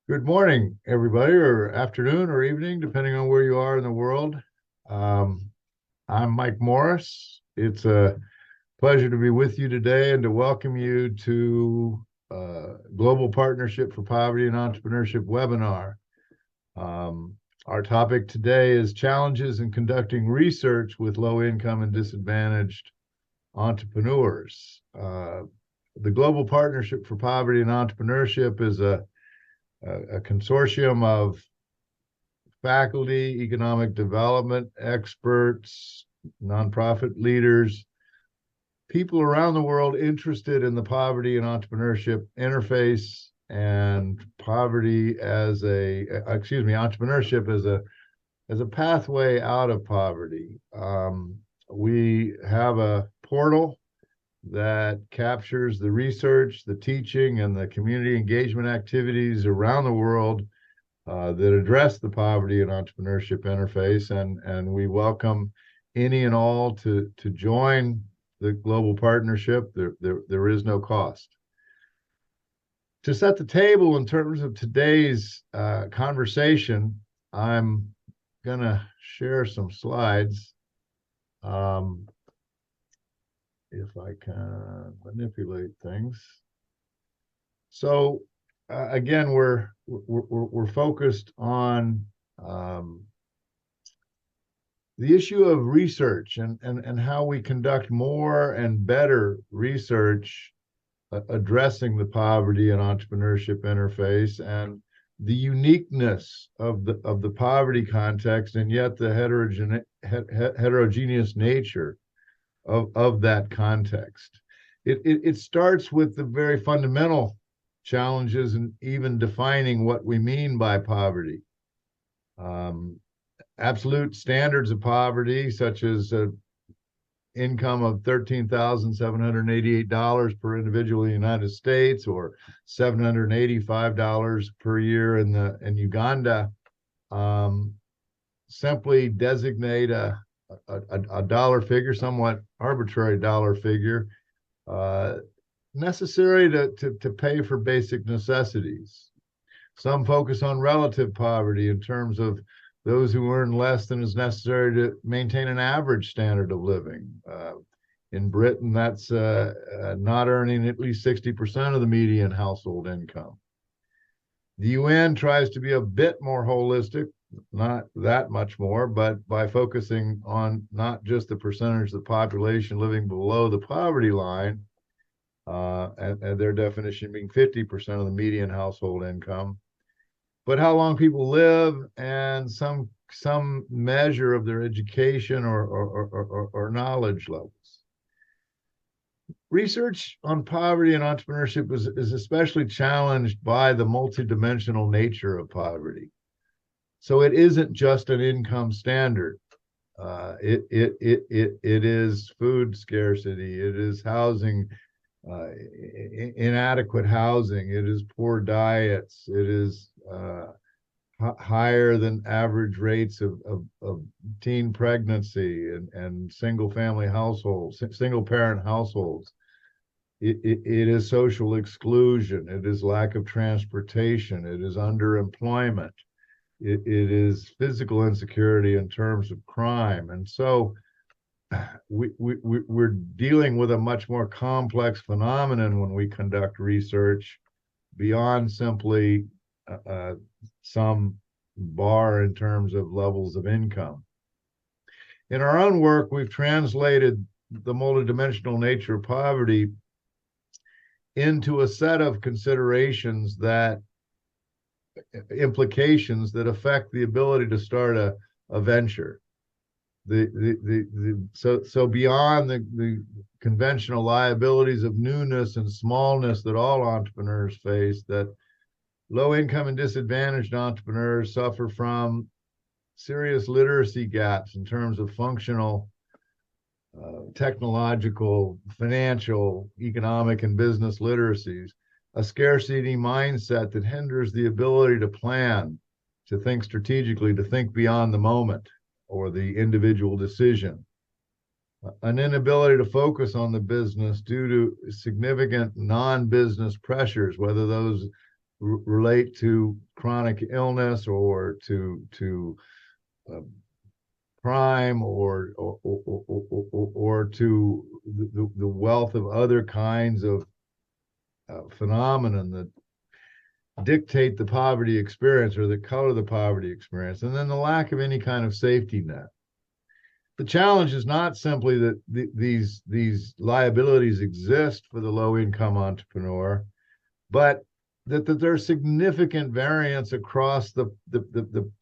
Good morning, everybody, or afternoon or evening, depending on where you are in the world. Um, I'm Mike Morris. It's a pleasure to be with you today and to welcome you to Global Partnership for Poverty and Entrepreneurship Webinar. Um, our topic today is challenges in conducting research with low income and disadvantaged entrepreneurs. The Global Partnership for Poverty and Entrepreneurship is a consortium of faculty, economic development experts, nonprofit leaders, people around the world interested in the poverty and entrepreneurship interface and poverty as entrepreneurship as a pathway out of poverty. We have a portal that captures the research, the teaching, and the community engagement activities around the world that address the poverty and entrepreneurship interface, and we welcome any and all to join the global partnership. There is no cost. To set the table in terms of today's conversation, I'm gonna share some slides. If I can manipulate things. So again, we're focused on the issue of research and how we conduct more and better research addressing the poverty and entrepreneurship interface and the uniqueness of the poverty context and yet the heterogeneous nature of that context. It starts with the very fundamental challenges in even defining what we mean by poverty. Absolute standards of poverty, such as income of $13,788 per individual in the United States or $785 per year in Uganda, simply designate a dollar figure, somewhat arbitrary dollar figure, necessary to pay for basic necessities. Some focus on relative poverty in terms of those who earn less than is necessary to maintain an average standard of living. In Britain, that's not earning at least 60% of the median household income. The UN tries to be a bit more holistic, not that much more, but by focusing on not just the percentage of the population living below the poverty line, and their definition being 50% of the median household income, but how long people live and some measure of their education or knowledge levels. Research on poverty and entrepreneurship is especially challenged by the multidimensional nature of poverty. So it isn't just an income standard. It is food scarcity. It is housing, inadequate housing. It is poor diets. It is higher than average rates of teen pregnancy and single family households, single parent households. It is social exclusion. It is lack of transportation. It is underemployment. It is physical insecurity in terms of crime. And so we're dealing with a much more complex phenomenon when we conduct research beyond simply some bar in terms of levels of income. In our own work, we've translated the multidimensional nature of poverty into a set of considerations implications that affect the ability to start a venture. So beyond the conventional liabilities of newness and smallness that all entrepreneurs face, that low income and disadvantaged entrepreneurs suffer from serious literacy gaps in terms of functional, technological, financial, economic, and business literacies, a scarcity mindset that hinders the ability to plan, to think strategically, to think beyond the moment or the individual decision, an inability to focus on the business due to significant non-business pressures, whether those relate to chronic illness or to crime or to the wealth of other kinds of phenomenon that dictate the poverty experience or that color the poverty experience, and then the lack of any kind of safety net. The challenge is not simply that these liabilities exist for the low-income entrepreneur, but that there's significant variance across the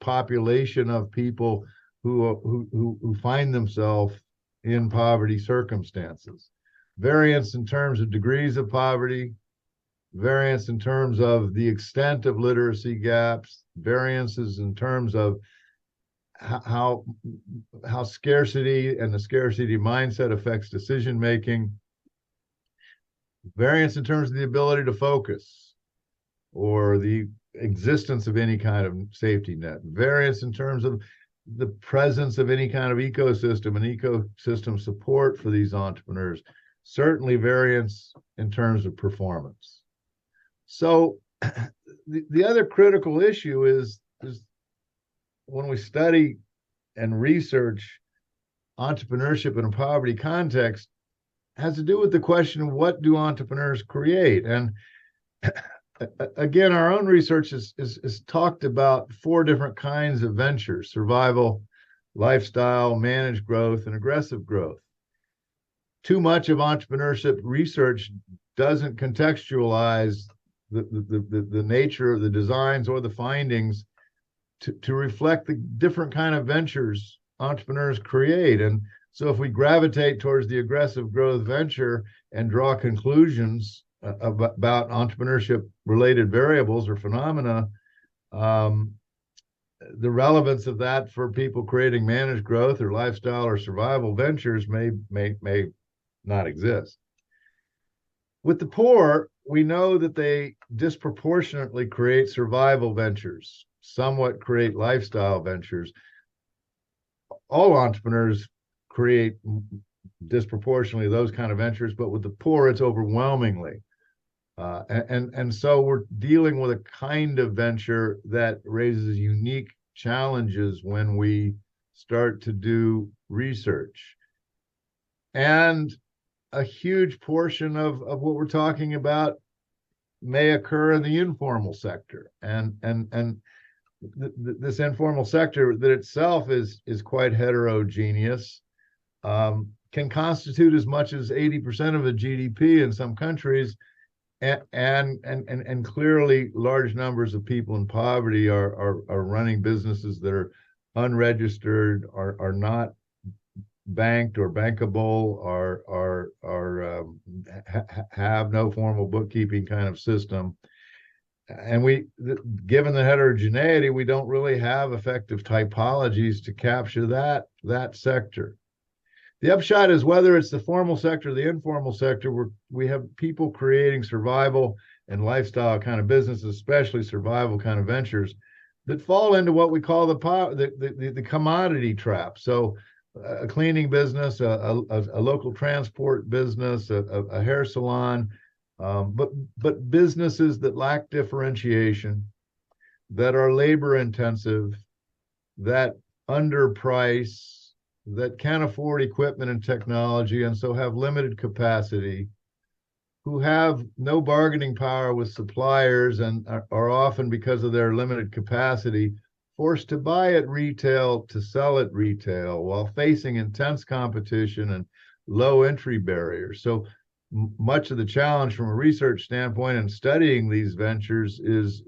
population of people who find themselves in poverty circumstances. Variance in terms of degrees of poverty, variance in terms of the extent of literacy gaps, variances in terms of how scarcity and the scarcity mindset affects decision making, variance in terms of the ability to focus or the existence of any kind of safety net, variance in terms of the presence of any kind of ecosystem and ecosystem support for these entrepreneurs, certainly variance in terms of performance. So the other critical issue is when we study and research entrepreneurship in a poverty context, has to do with the question of what do entrepreneurs create? And again, our own research is talked about 4 different kinds of ventures: survival, lifestyle, managed growth, and aggressive growth. Too much of entrepreneurship research doesn't contextualize the nature of the designs or the findings to reflect the different kind of ventures entrepreneurs create. And so if we gravitate towards the aggressive growth venture and draw conclusions about entrepreneurship related variables or phenomena, the relevance of that for people creating managed growth or lifestyle or survival ventures may not exist. With the poor, we know that they disproportionately create survival ventures, somewhat create lifestyle ventures. All entrepreneurs create disproportionately those kind of ventures, but with the poor, it's overwhelmingly. And so we're dealing with a kind of venture that raises unique challenges when we start to do research. And a huge portion of what we're talking about may occur in the informal sector. And this informal sector that itself is quite heterogeneous, can constitute as much as 80% of the GDP in some countries, and clearly large numbers of people in poverty are running businesses that are unregistered, are not banked or bankable, have no formal bookkeeping kind of system. And given the heterogeneity, we don't really have effective typologies to capture that sector. The upshot is, whether it's the formal sector or the informal sector, we have people creating survival and lifestyle kind of businesses, especially survival kind of ventures, that fall into what we call the commodity trap. So a cleaning business, a local transport business, a hair salon, but businesses that lack differentiation, that are labor intensive, that underprice, that can't afford equipment and technology, and so have limited capacity, who have no bargaining power with suppliers and are often, because of their limited capacity, forced to buy at retail to sell at retail while facing intense competition and low entry barriers. So much of the challenge from a research standpoint in studying these ventures is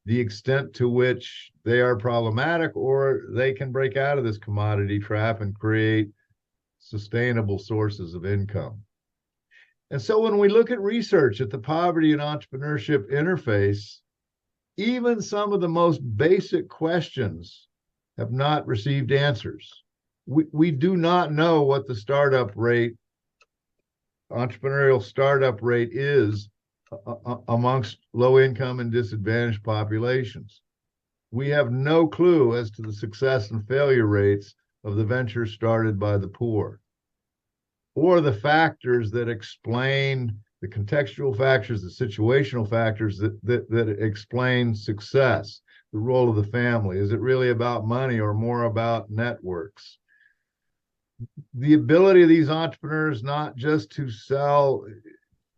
the extent to which they are problematic, or they can break out of this commodity trap and create sustainable sources of income. And so when we look at research at the poverty and entrepreneurship interface, even some of the most basic questions have not received answers. We do not know what the entrepreneurial startup rate is amongst low income and disadvantaged populations. We have no clue as to the success and failure rates of the ventures started by the poor, or the factors that explain the contextual factors, the situational factors that explain success, the role of the family. Is it really about money or more about networks? The ability of these entrepreneurs not just to sell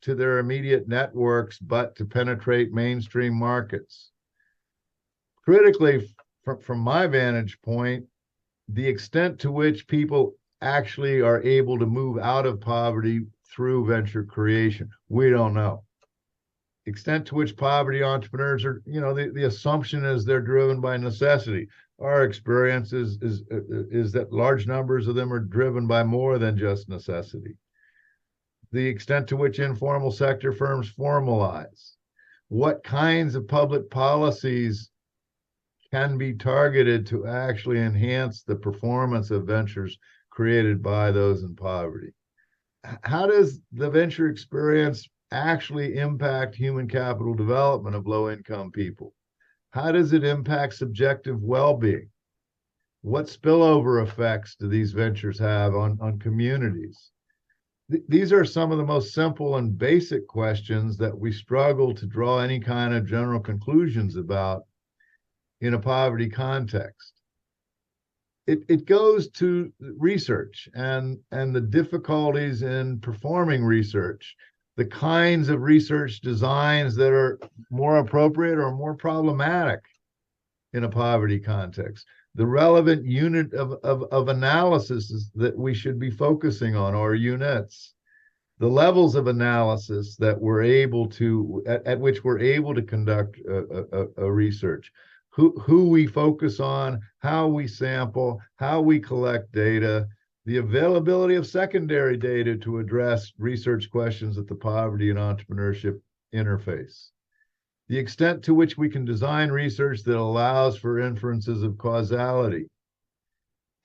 to their immediate networks, but to penetrate mainstream markets. Critically, from my vantage point, the extent to which people actually are able to move out of poverty through venture creation, we don't know. Extent to which poverty entrepreneurs are, the assumption is they're driven by necessity. Our experience is that large numbers of them are driven by more than just necessity. The extent to which informal sector firms formalize, what kinds of public policies can be targeted to actually enhance the performance of ventures created by those in poverty. How does the venture experience actually impact human capital development of low-income people? How does it impact subjective well-being? What spillover effects do these ventures have on communities? These are some of the most simple and basic questions that we struggle to draw any kind of general conclusions about in a poverty context. It goes to research and the difficulties in performing research, the kinds of research designs that are more appropriate or more problematic in a poverty context, the relevant unit of analysis that we should be focusing on, or units, the levels of analysis that we're able to, at which we're able to conduct a research, who we focus on, how we sample, how we collect data, the availability of secondary data to address research questions at the poverty and entrepreneurship interface, the extent to which we can design research that allows for inferences of causality,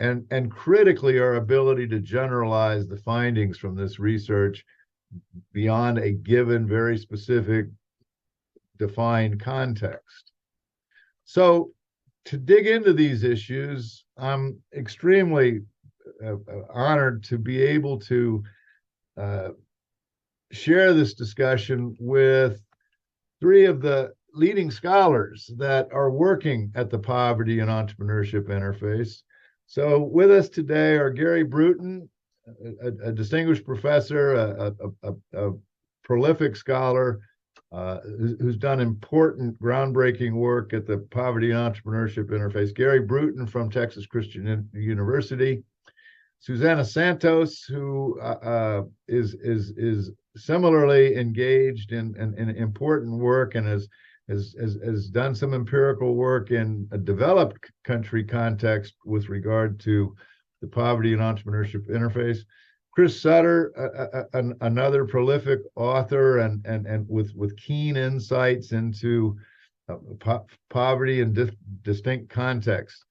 and critically, our ability to generalize the findings from this research beyond a given, very specific, defined context. So to dig into these issues, I'm extremely honored to be able to share this discussion with three of the leading scholars that are working at the Poverty and Entrepreneurship Interface. So with us today are Garry Bruton, a distinguished professor, a prolific scholar, who's done important groundbreaking work at the Poverty and Entrepreneurship Interface. Garry Bruton from Texas Christian University. Susana Santos, who is similarly engaged in important work and has done some empirical work in a developed country context with regard to the Poverty and Entrepreneurship Interface. Chris Sutter, another prolific author and with keen insights into poverty in distinct contexts.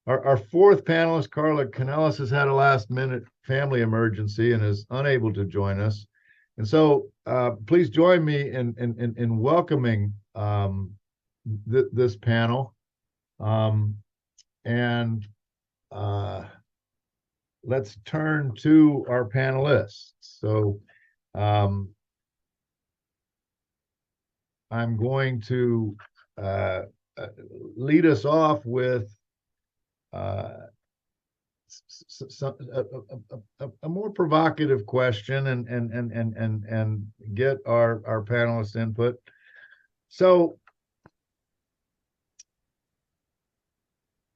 Our fourth panelist, Carla Canelas, has had a last-minute family emergency and is unable to join us. And so please join me in welcoming this panel. Let's turn to our panelists. So I'm going to lead us off with a more provocative question and get our panelists' input. So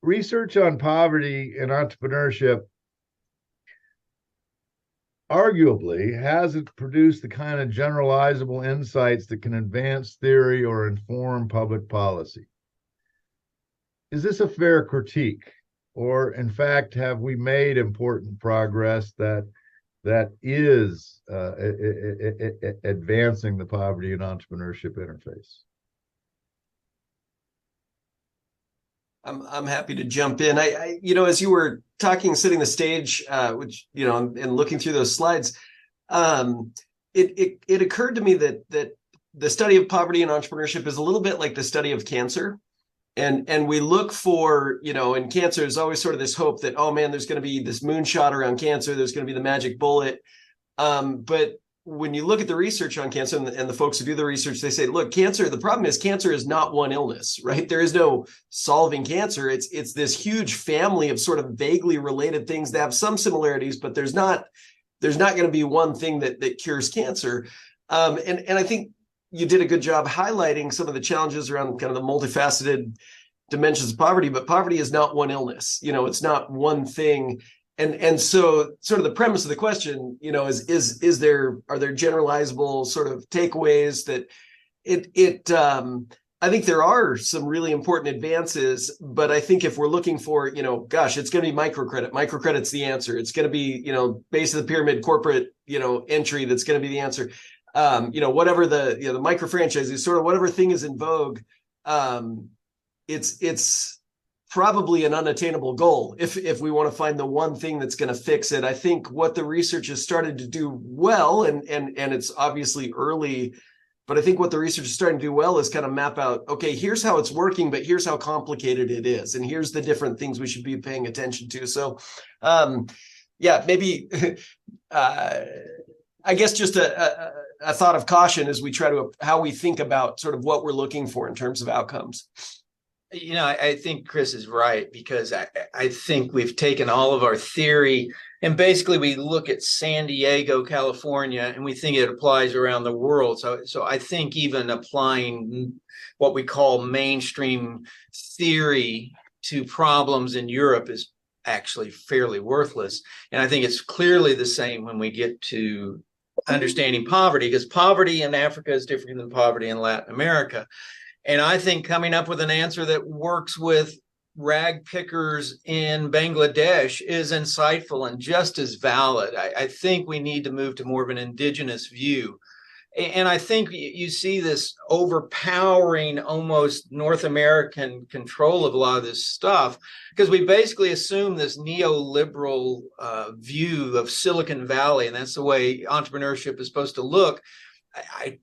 research on poverty and entrepreneurship arguably hasn't produced the kind of generalizable insights that can advance theory or inform public policy. Is this a fair critique? Or in fact, have we made important progress that is advancing the poverty and entrepreneurship interface? I'm happy to jump in. I as you were talking, setting the stage, which and looking through those slides, it occurred to me that the study of poverty and entrepreneurship is a little bit like the study of cancer, and we look for in cancer there's always sort of this hope that, oh man, there's going to be this moonshot around cancer, there's going to be the magic bullet, but when you look at the research on cancer and the folks who do the research, they say, look, the problem is cancer is not one illness, right? There is no solving cancer. It's this huge family of sort of vaguely related things that have some similarities, but there's not going to be one thing that cures cancer. And I think you did a good job highlighting some of the challenges around kind of the multifaceted dimensions of poverty, but poverty is not one illness. It's not one thing. And so sort of the premise of the question, are there generalizable sort of takeaways that I think there are some really important advances, but I think if we're looking for, it's going to be microcredit. Microcredit's the answer. It's going to be, base of the pyramid corporate, entry that's going to be the answer. Whatever the micro franchises, sort of whatever thing is in vogue, it's probably an unattainable goal if we want to find the one thing that's going to fix it. I think what the research has started to do well, and it's obviously early, but I think what the research is starting to do well is kind of map out, okay, here's how it's working, but here's how complicated it is, and here's the different things we should be paying attention to. So, maybe I guess just a thought of caution as we try to how we think about sort of what we're looking for in terms of outcomes. I think Chris is right, because I think we've taken all of our theory and basically we look at San Diego, California, and we think it applies around the world. So I think even applying what we call mainstream theory to problems in Europe is actually fairly worthless. And I think it's clearly the same when we get to understanding poverty, because poverty in Africa is different than poverty in Latin America. And I think coming up with an answer that works with rag pickers in Bangladesh is insightful and just as valid. I think we need to move to more of an indigenous view. And I think you see this overpowering, almost North American control of a lot of this stuff, because we basically assume this neoliberal view of Silicon Valley, and that's the way entrepreneurship is supposed to look.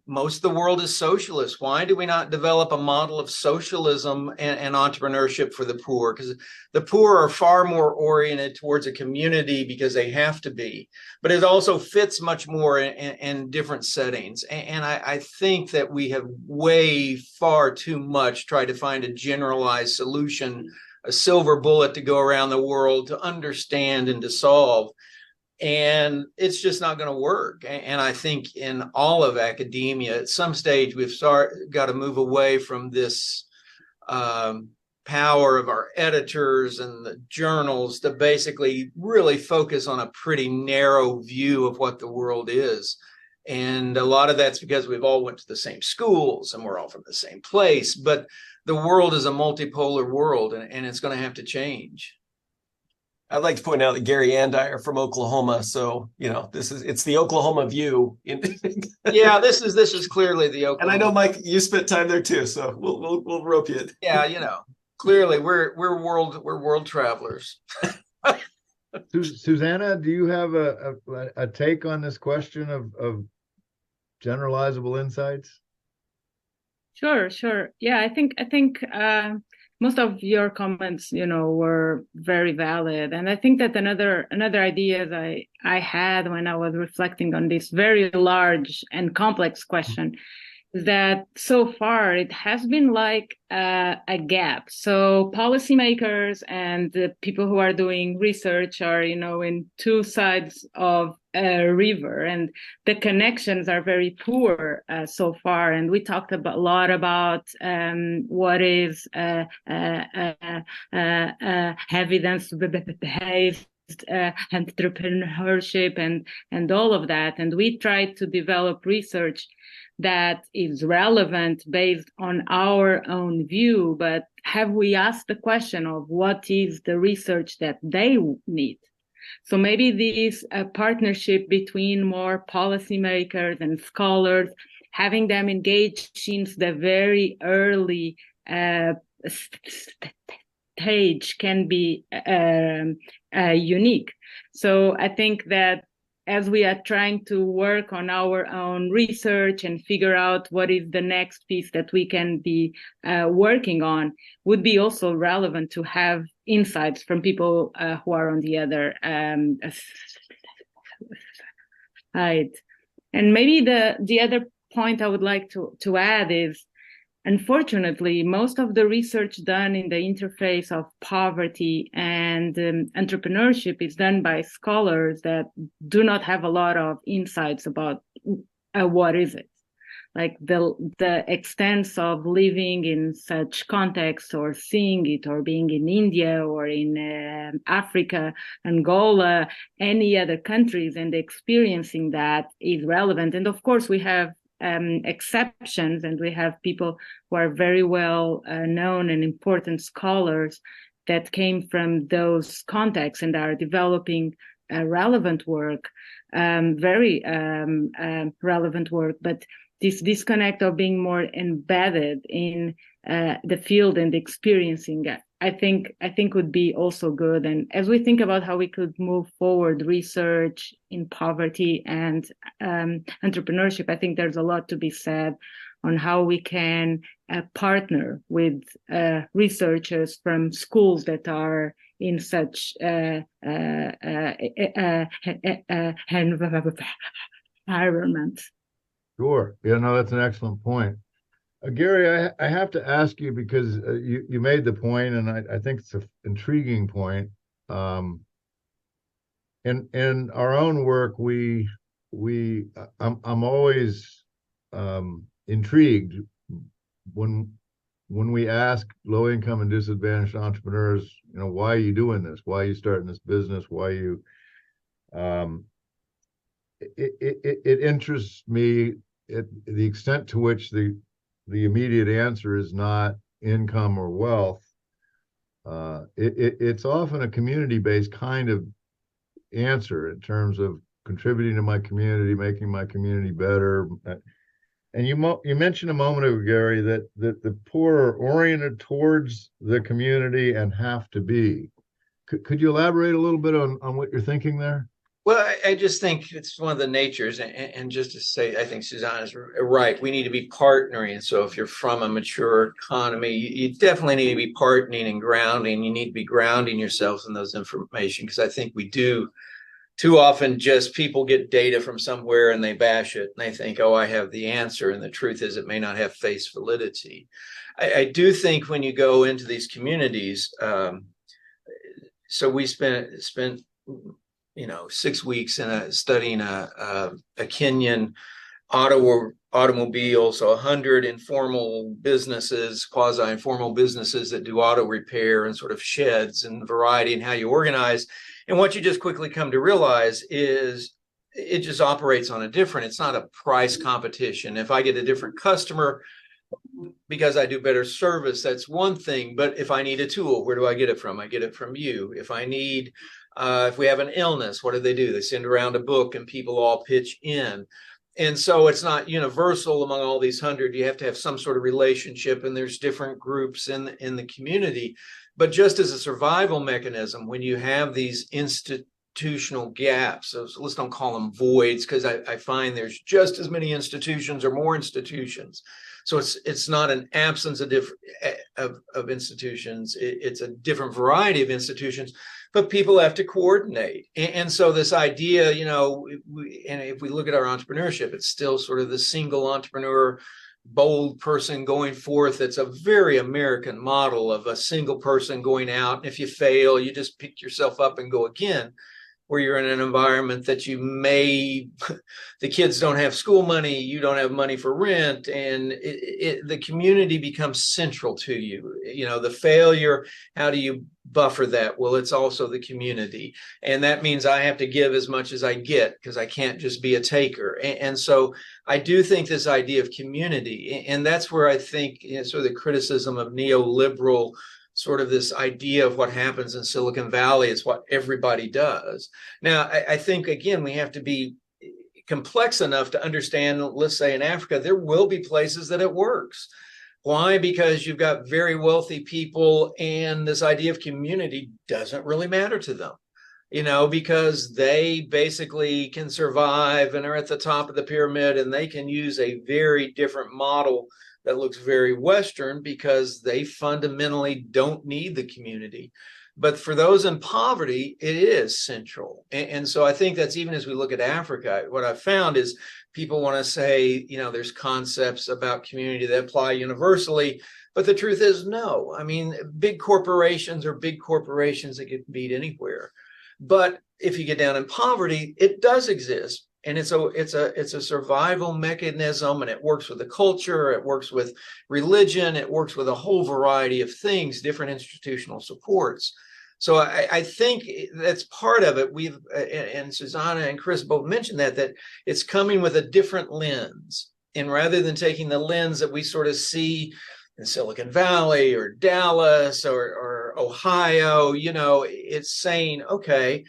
Most of the world is socialist. Why do we not develop a model of socialism and entrepreneurship for the poor? Because the poor are far more oriented towards a community because they have to be, but it also fits much more in different settings. And I think that we have way far too much tried to find a generalized solution, a silver bullet to go around the world to understand and to solve. And it's just not going to work. And I think in all of academia, at some stage, we've got to move away from this power of our editors and the journals to basically really focus on a pretty narrow view of what the world is. And a lot of that's because we've all went to the same schools and we're all from the same place. But the world is a multipolar world, and it's going to have to change. I'd like to point out that Garry and I are from Oklahoma, so it's the Oklahoma view. Yeah, this is clearly the Oklahoma. And I know, Mike, you spent time there too, so we'll rope you. Yeah, clearly we're world travelers. Susana, do you have a take on this question of generalizable insights? Sure. Yeah, I think most of your comments, were very valid. And I think that another idea that I had when I was reflecting on this very large and complex question is that so far it has been like a gap. So policymakers and the people who are doing research are, in two sides of a river, and the connections are very poor so far. And we talked a lot about what is evidence-based entrepreneurship and all of that. And we tried to develop research that is relevant based on our own view, but have we asked the question of what is the research that they need? So maybe this partnership between more policymakers and scholars, having them engaged since the very early stage can be unique. So I think that as we are trying to work on our own research and figure out what is the next piece that we can be working on, would be also relevant to have insights from people who are on the other side. And maybe the other point I would like to add is, unfortunately, most of the research done in the interface of poverty and entrepreneurship is done by scholars that do not have a lot of insights about what is it. Like the extent of living in such contexts, or seeing it, or being in India or in Africa, Angola, any other countries, and experiencing that is relevant. And of course, we have exceptions, and we have people who are very well known and important scholars that came from those contexts and are developing relevant work, very relevant work. But this disconnect of being more embedded in the field and experiencing it, I think would be also good. And as we think about how we could move forward research in poverty and entrepreneurship, I think there's a lot to be said on how we can partner with researchers from schools that are in such environments. Sure. Yeah, no, that's an excellent point. Gary, I have to ask you, because you made the point, and I think it's an intriguing point. In our own work, I'm always intrigued when we ask low income and disadvantaged entrepreneurs, why are you doing this? Why are you starting this business? Why you it interests me at the extent to which the immediate answer is not income or wealth. It's often a community-based kind of answer in terms of contributing to my community, making my community better. And you mentioned a moment ago, Gary, that the poor are oriented towards the community and have to be. Could you elaborate a little bit on what you're thinking there? Well, I just think it's one of the natures, and just to say, I think Susana's right. We need to be partnering. So if you're from a mature economy, you definitely need to be partnering and grounding. You need to be grounding yourselves in those information, because I think we do too often just people get data from somewhere and they bash it and they think, oh, I have the answer. And the truth is it may not have face validity. I do think when you go into these communities, so we spent 6 weeks studying a Kenyan automobile, so 100 informal businesses, quasi-informal businesses that do auto repair and sort of sheds and variety and how you organize. And what you just quickly come to realize is it just operates on it's not a price competition. If I get a different customer because I do better service, that's one thing. But if I need a tool, where do I get it from? I get it from you. If I need if we have an illness, what do? They send around a book and people all pitch in. And so it's not universal among all these 100. You have to have some sort of relationship, and there's different groups in the community. But just as a survival mechanism, when you have these institutional gaps, so let's don't call them voids, because I find there's just as many institutions or more institutions. So it's not an absence of institutions. It's a different variety of institutions, but people have to coordinate. And so this idea, and if we look at our entrepreneurship, it's still sort of the single entrepreneur, bold person going forth. It's a very American model of a single person going out. And if you fail, you just pick yourself up and go again, where you're in an environment that the kids don't have school money, you don't have money for rent, and the community becomes central to you. The failure, how do you buffer that? Well, it's also the community. And that means I have to give as much as I get, because I can't just be a taker. And so I do think this idea of community, and that's where I think sort of the criticism of neoliberal, sort of this idea of what happens in Silicon Valley is what everybody does. Now, I think, again, we have to be complex enough to understand, let's say in Africa, there will be places that it works. Why? Because you've got very wealthy people, and this idea of community doesn't really matter to them, because they basically can survive and are at the top of the pyramid, and they can use a very different model that looks very Western, because they fundamentally don't need the community. But for those in poverty, it is central. And so I think that's, even as we look at Africa, what I've found is people want to say, there's concepts about community that apply universally. But the truth is, no. I mean, big corporations are big corporations that get beat anywhere. But if you get down in poverty, it does exist. And it's a survival mechanism, and it works with the culture, it works with religion, it works with a whole variety of things, different institutional supports. So I think that's part of it. And Susana and Chris both mentioned that it's coming with a different lens. And rather than taking the lens that we sort of see in Silicon Valley or Dallas or Ohio, it's saying, okay,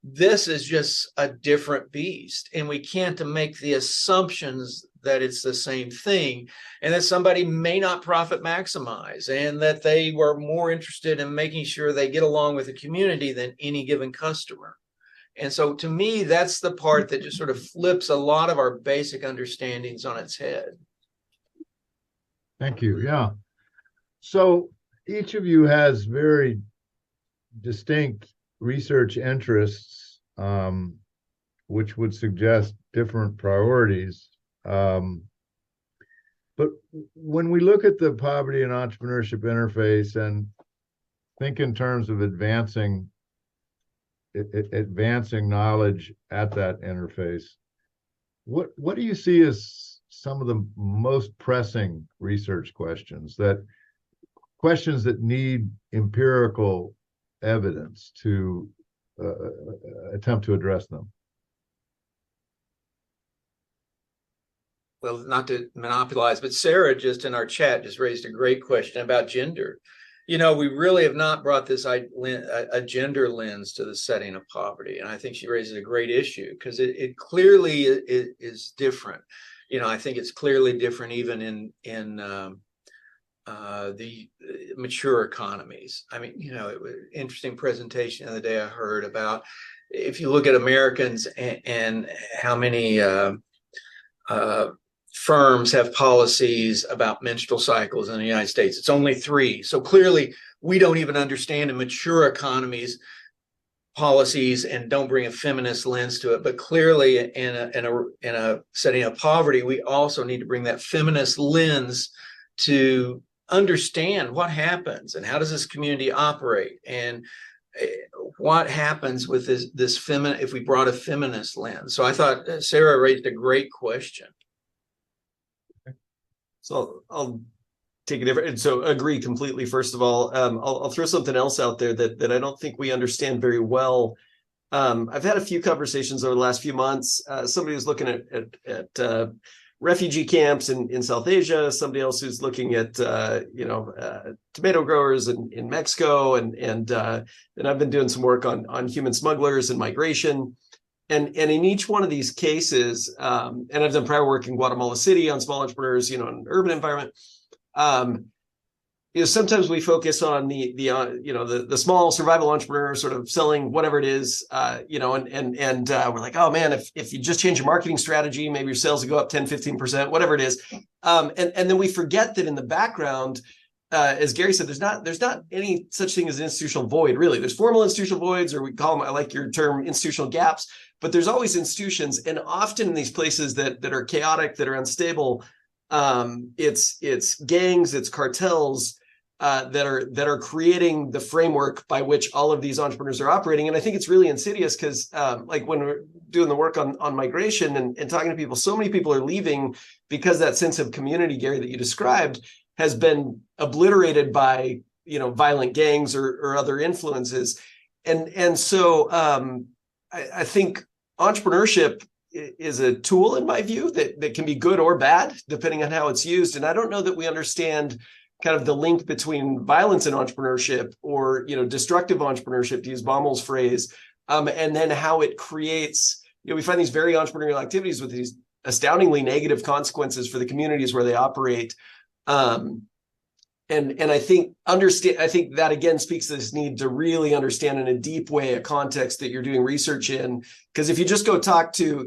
this is just a different beast, and we can't make the assumptions that it's the same thing, and that somebody may not profit maximize, and that they were more interested in making sure they get along with the community than any given customer. And so to me, that's the part that just sort of flips a lot of our basic understandings on its head. Thank you. Yeah. So each of you has very distinct research interests, which would suggest different priorities. But when we look at the poverty and entrepreneurship interface and think in terms of advancing knowledge at that interface, what do you see as some of the most pressing research questions that need empirical evidence to attempt to address them? Well, not to monopolize, but Sarah just in our chat just raised a great question about gender. We really have not brought this a gender lens to the setting of poverty. And I think she raises a great issue because it clearly is different. I think it's clearly different even in the mature economies. I mean, it was an interesting presentation the other day I heard about, if you look at Americans and how many firms have policies about menstrual cycles in the United States, it's only 3. So clearly we don't even understand in mature economies policies and don't bring a feminist lens to it. But clearly in a setting of poverty, we also need to bring that feminist lens to understand what happens and how does this community operate, and what happens with this feminine, if we brought a feminist lens. So I thought Sarah raised a great question. So I'll take a different, and so agree completely. First of all, I'll throw something else out there that I don't think we understand very well. I've had a few conversations over the last few months. Somebody was looking at refugee camps in South Asia, somebody else who's looking at tomato growers in Mexico, and I've been doing some work on human smugglers and migration. And in each one of these cases, and I've done prior work in Guatemala City on small entrepreneurs, in an urban environment. Sometimes we focus on the small survival entrepreneur sort of selling whatever it is, and we're like, oh man, if you just change your marketing strategy, maybe your sales will go up 10, 15%, whatever it is. And then we forget that in the background, as Garry said, there's not any such thing as an institutional void, really. There's formal institutional voids, or we call them, I like your term, institutional gaps, but there's always institutions. And often in these places that are chaotic, that are unstable, it's gangs, it's cartels that are creating the framework by which all of these entrepreneurs are operating. And I think it's really insidious because like when we're doing the work on migration and talking to people, so many people are leaving because that sense of community, Garry, that you described has been obliterated by, violent gangs or other influences. And so I think entrepreneurship is a tool, in my view, that can be good or bad, depending on how it's used. And I don't know that we understand kind of the link between violence and entrepreneurship, or, destructive entrepreneurship, to use Baumel's phrase, and then how it creates, we find these very entrepreneurial activities with these astoundingly negative consequences for the communities where they operate. And I think that again speaks to this need to really understand in a deep way a context that you're doing research in. Because if you just go talk to,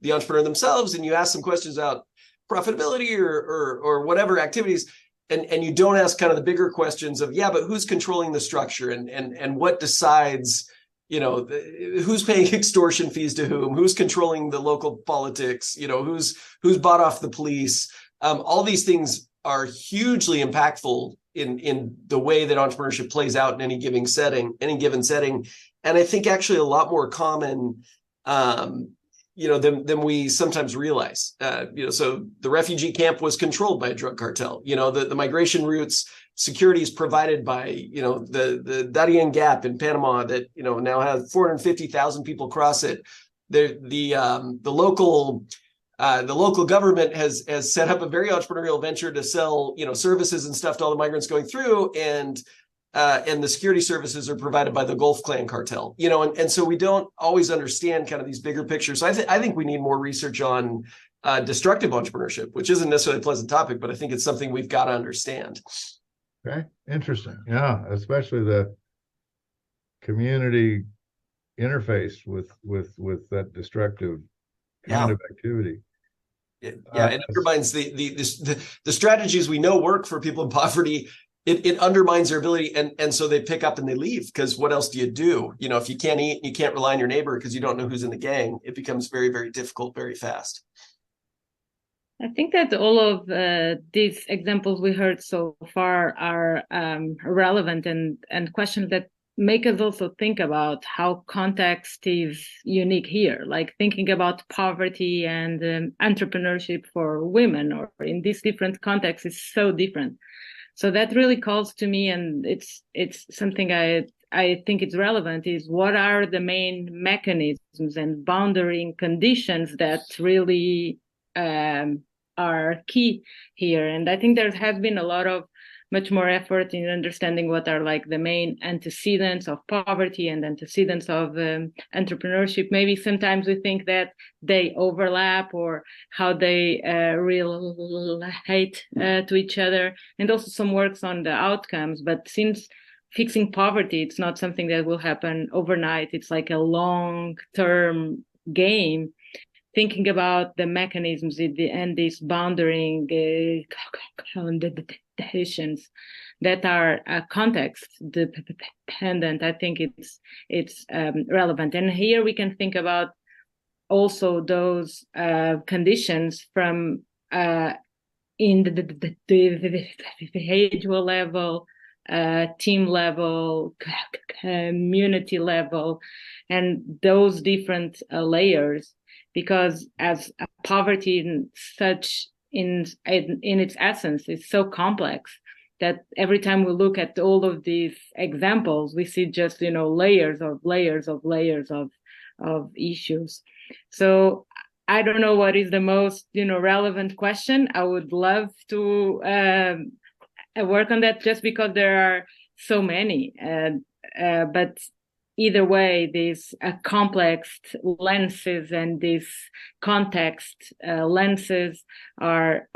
the entrepreneur themselves and you ask some questions about profitability or whatever activities, and you don't ask kind of the bigger questions of, yeah, but who's controlling the structure, and what decides, who's paying extortion fees to whom, who's controlling the local politics, who's bought off the police. All these things are hugely impactful in the way that entrepreneurship plays out in any given setting. And I think actually a lot more common, than we sometimes realize. So the refugee camp was controlled by a drug cartel. The migration routes, security is provided by, the Darien Gap in Panama that, now has 450,000 people cross it. The local government has set up a very entrepreneurial venture to sell, services and stuff to all the migrants going through, and the security services are provided by the Gulf Clan cartel. And so we don't always understand kind of these bigger pictures. So I think we need more research on destructive entrepreneurship, which isn't necessarily a pleasant topic, but I think it's something we've got to understand. Okay, interesting. Yeah, especially the community interface with that destructive kind of activity. Yeah, it undermines the strategies we know work for people in poverty. It undermines their ability, and so they pick up and they leave, because what else do you do? If you can't eat, you can't rely on your neighbor because you don't know who's in the gang. It becomes very, very difficult very fast. I think that all of these examples we heard so far are relevant and questions that make us also think about how context is unique here, like thinking about poverty and entrepreneurship for women, or in these different contexts, is so different. So that really calls to me, and it's something I think it's relevant, is what are the main mechanisms and boundary conditions that really are key here. And I think there has been a lot of much more effort in understanding what are like the main antecedents of poverty and antecedents of entrepreneurship. Maybe sometimes we think that they overlap, or how they relate to each other, and also some works on the outcomes. But since fixing poverty, it's not something that will happen overnight. It's like a long-term game. Thinking about the mechanisms and these boundary conditions that are context dependent, I think it's relevant. And here we can think about also those conditions from in the individual level, team level, community level, and those different layers. Because as poverty in its essence is so complex that every time we look at all of these examples, we see just layers of issues. So I don't know what is the most relevant question. I would love to work on that, just because there are so many. But either way, these complex lenses and these context lenses are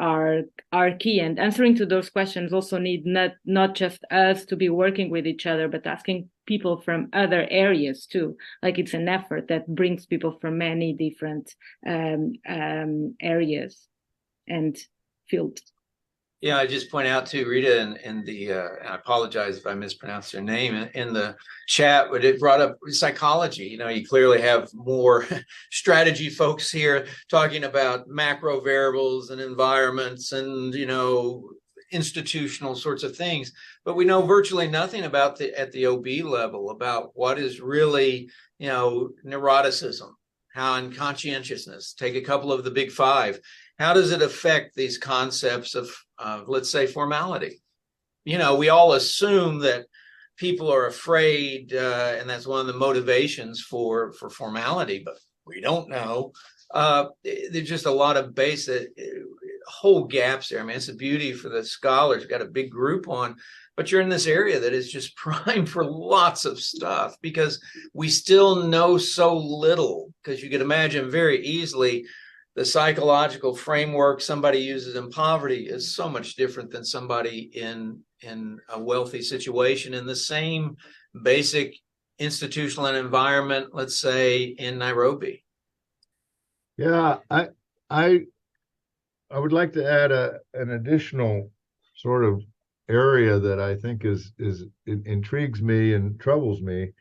key. And answering to those questions also need not just us to be working with each other, but asking people from other areas too. Like it's an effort that brings people from many different areas and fields. Yeah, I just point out to Rita in the, I apologize if I mispronounced her name, in the chat, but it brought up psychology. You clearly have more strategy folks here talking about macro variables and environments and, institutional sorts of things. But we know virtually nothing about at the OB level about what is really, neuroticism, how unconscientiousness, take a couple of the big five. How does it affect these concepts of let's say, formality? We all assume that people are afraid, and that's one of the motivations for formality, but we don't know. There's just a lot of basic whole gaps there. I mean, it's a beauty for the scholars. We've got a big group on, but you're in this area that is just prime for lots of stuff, because we still know so little. Because you could imagine very easily the psychological framework somebody uses in poverty is so much different than somebody in a wealthy situation in the same basic institutional and environment, let's say in Nairobi. Yeah, I would like to add an additional sort of area that I think it intrigues me and troubles me,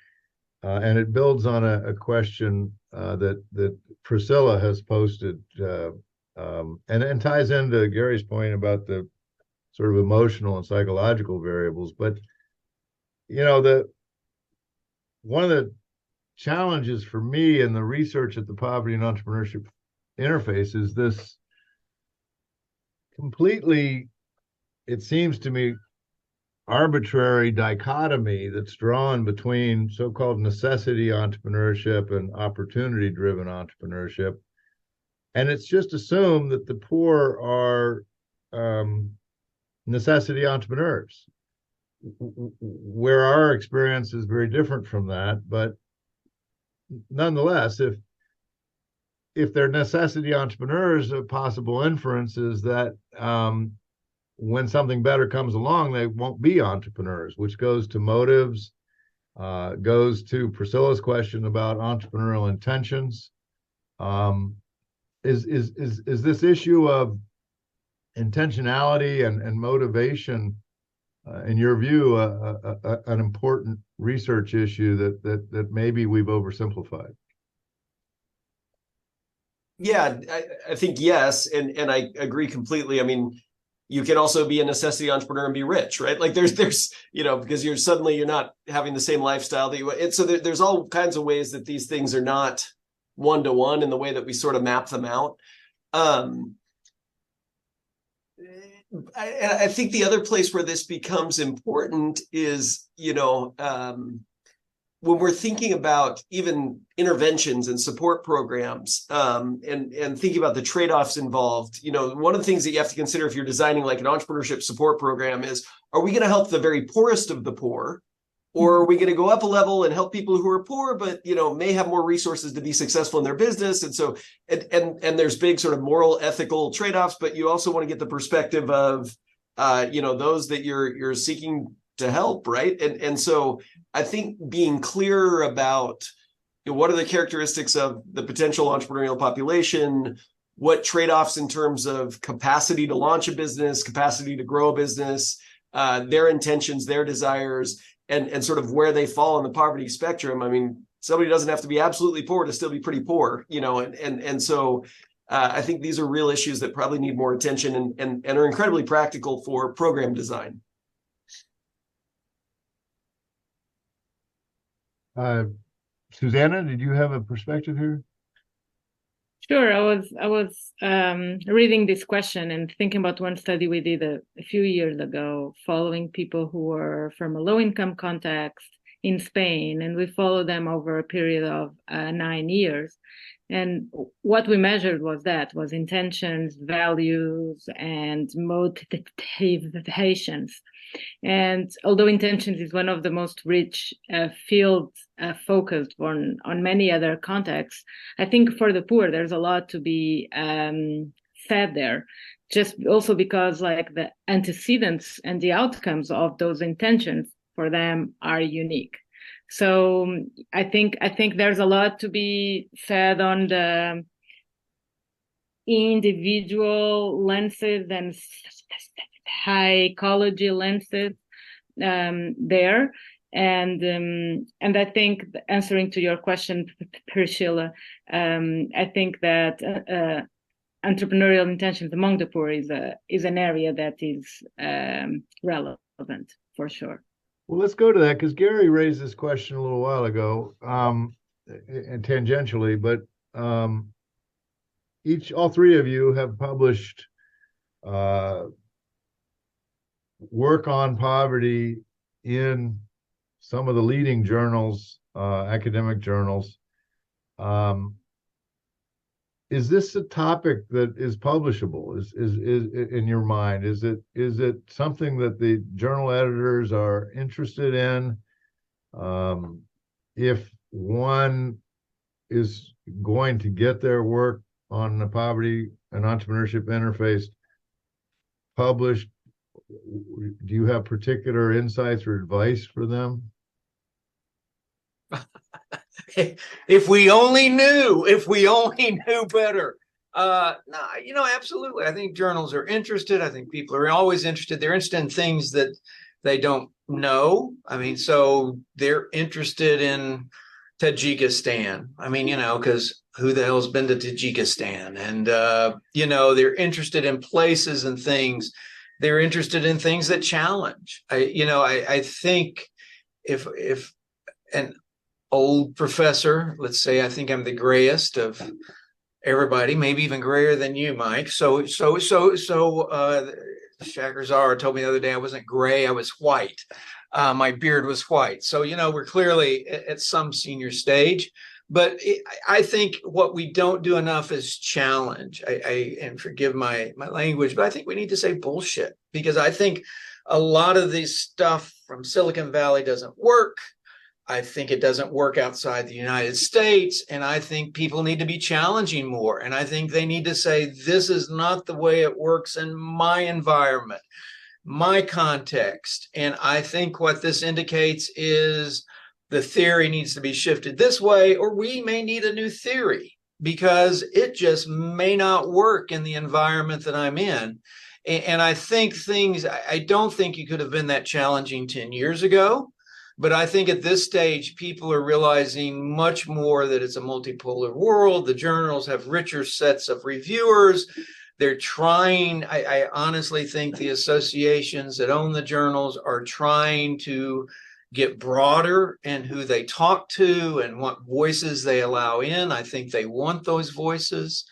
and it builds on a question that Priscilla has posted, and ties into Gary's point about the sort of emotional and psychological variables. But one of the challenges for me in the research at the Poverty and Entrepreneurship Interface is this completely, it seems to me, arbitrary dichotomy that's drawn between so-called necessity entrepreneurship and opportunity-driven entrepreneurship. And it's just assumed that the poor are necessity entrepreneurs, where our experience is very different from that. But nonetheless, if they're necessity entrepreneurs, a possible inference is that when something better comes along, they won't be entrepreneurs, which goes to motives, goes to Priscilla's question about entrepreneurial intentions. Is this issue of intentionality and motivation, in your view, an important research issue that maybe we've oversimplified? Yeah, I think yes, and I agree completely. I mean, you can also be a necessity entrepreneur and be rich, right? Like there's because you're not having the same lifestyle that you. And so there's all kinds of ways that these things are not one-to-one in the way that we sort of map them out. I think the other place where this becomes important is, when we're thinking about even interventions and support programs, and thinking about the trade-offs involved, one of the things that you have to consider if you're designing like an entrepreneurship support program is, are we going to help the very poorest of the poor? Or are we going to go up a level and help people who are poor, but may have more resources to be successful in their business? And so, and there's big sort of moral, ethical trade-offs, but you also want to get the perspective of, those that you're seeking to help, right? And so, I think being clear about what are the characteristics of the potential entrepreneurial population, what trade-offs in terms of capacity to launch a business, capacity to grow a business, their intentions, their desires. And sort of where they fall on the poverty spectrum. I mean, somebody doesn't have to be absolutely poor to still be pretty poor, and so I think these are real issues that probably need more attention and are incredibly practical for program design. Susana, did you have a perspective here? Sure. I was reading this question and thinking about one study we did a few years ago, following people who were from a low-income context in Spain, and we followed them over a period of 9 years. And what we measured was intentions, values, and motivations. And although intentions is one of the most rich fields focused on many other contexts, I think for the poor, there's a lot to be said there, just also because like the antecedents and the outcomes of those intentions for them are unique. So I think there's a lot to be said on the individual lenses and psychology lenses there. And I think answering to your question, Priscilla, I think that entrepreneurial intentions among the poor is an area that is relevant for sure. Well, let's go to that because Garry raised this question a little while ago, and tangentially, but all three of you have published work on poverty in some of the leading journals, academic journals. Is this a topic that is publishable? Is in your mind? Is it something that the journal editors are interested in? If one is going to get their work on the Poverty and Entrepreneurship Interface published, do you have particular insights or advice for them? If we only knew better. No, absolutely. I think journals are interested. I think people are always interested. They're interested in things that they don't know. I mean, so they're interested in Tajikistan. I mean, because who the hell's been to Tajikistan? And, they're interested in places and things. They're interested in things that challenge. I think if an old professor, let's say, I think I'm the grayest of everybody, maybe even grayer than you, Mike. Shakarzara told me the other day I wasn't gray, I was white. My beard was white. So, we're clearly at some senior stage. But I think what we don't do enough is challenge. And forgive my language, but I think we need to say bullshit, because I think a lot of this stuff from Silicon Valley doesn't work. I think it doesn't work outside the United States. And I think people need to be challenging more. And I think they need to say, this is not the way it works in my environment, my context. And I think what this indicates is the theory needs to be shifted this way, or we may need a new theory because it just may not work in the environment that I'm in. And I think I don't think you could have been that challenging 10 years ago. But I think at this stage, people are realizing much more that it's a multipolar world. The journals have richer sets of reviewers. They're trying, I honestly think the associations that own the journals are trying to get broader in who they talk to and what voices they allow in. I think they want those voices.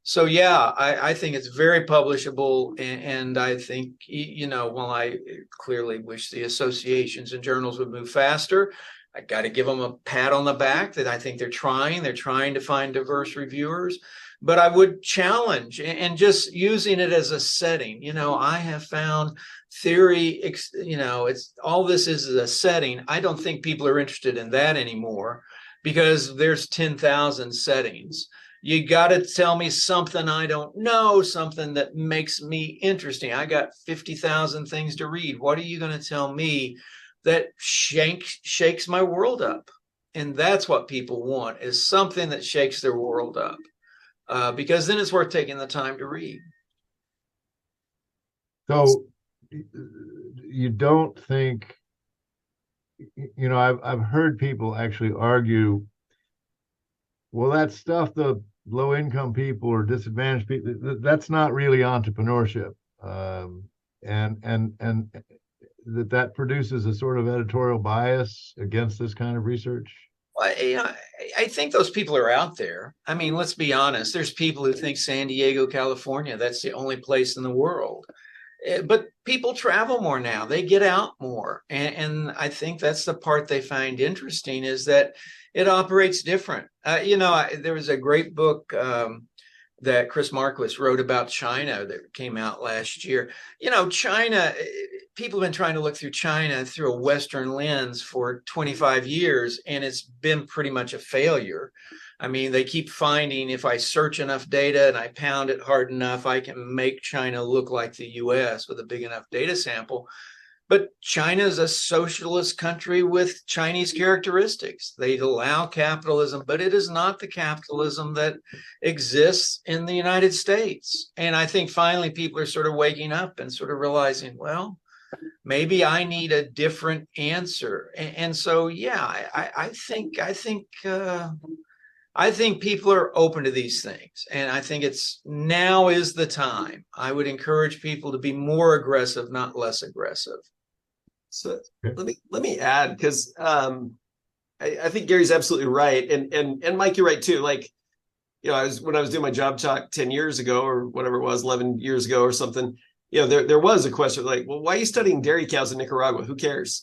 So, yeah, I think it's very publishable. And I think, while I clearly wish the associations and journals would move faster, I got to give them a pat on the back that I think they're trying to find diverse reviewers. But I would challenge, and just using it as a setting, I have found theory, it's all this is a setting. I don't think people are interested in that anymore because there's 10,000 settings. You got to tell me something I don't know, something that makes me interesting. I got 50,000 things to read. What are you going to tell me that shakes my world up? And that's what people want, is something that shakes their world up, because then it's worth taking the time to read. So you don't think, I've heard people actually argue, well, that stuff the low income people or disadvantaged people, that's not really entrepreneurship, and that produces a sort of editorial bias against this kind of research. Well, I think those people are out there. I mean, let's be honest. There's people who think San Diego, California, that's the only place in the world. But people travel more now. They get out more. And I think that's the part they find interesting, is that it operates different. There was a great book that Chris Marquis wrote about China that came out last year. China, people have been trying to look through China through a Western lens for 25 years, and it's been pretty much a failure. I mean, they keep finding if I search enough data and I pound it hard enough, I can make China look like the US with a big enough data sample. But China is a socialist country with Chinese characteristics. They allow capitalism, but it is not the capitalism that exists in the United States. And I think finally people are sort of waking up and sort of realizing, well, maybe I need a different answer. And so, yeah, I think people are open to these things. And I think now is the time. I would encourage people to be more aggressive, not less aggressive. So let me add, because I think Gary's absolutely right. And Mike, you're right too. Like, when I was doing my job talk 10 years ago or whatever it was, 11 years ago or something, there was a question like, well, why are you studying dairy cows in Nicaragua? Who cares?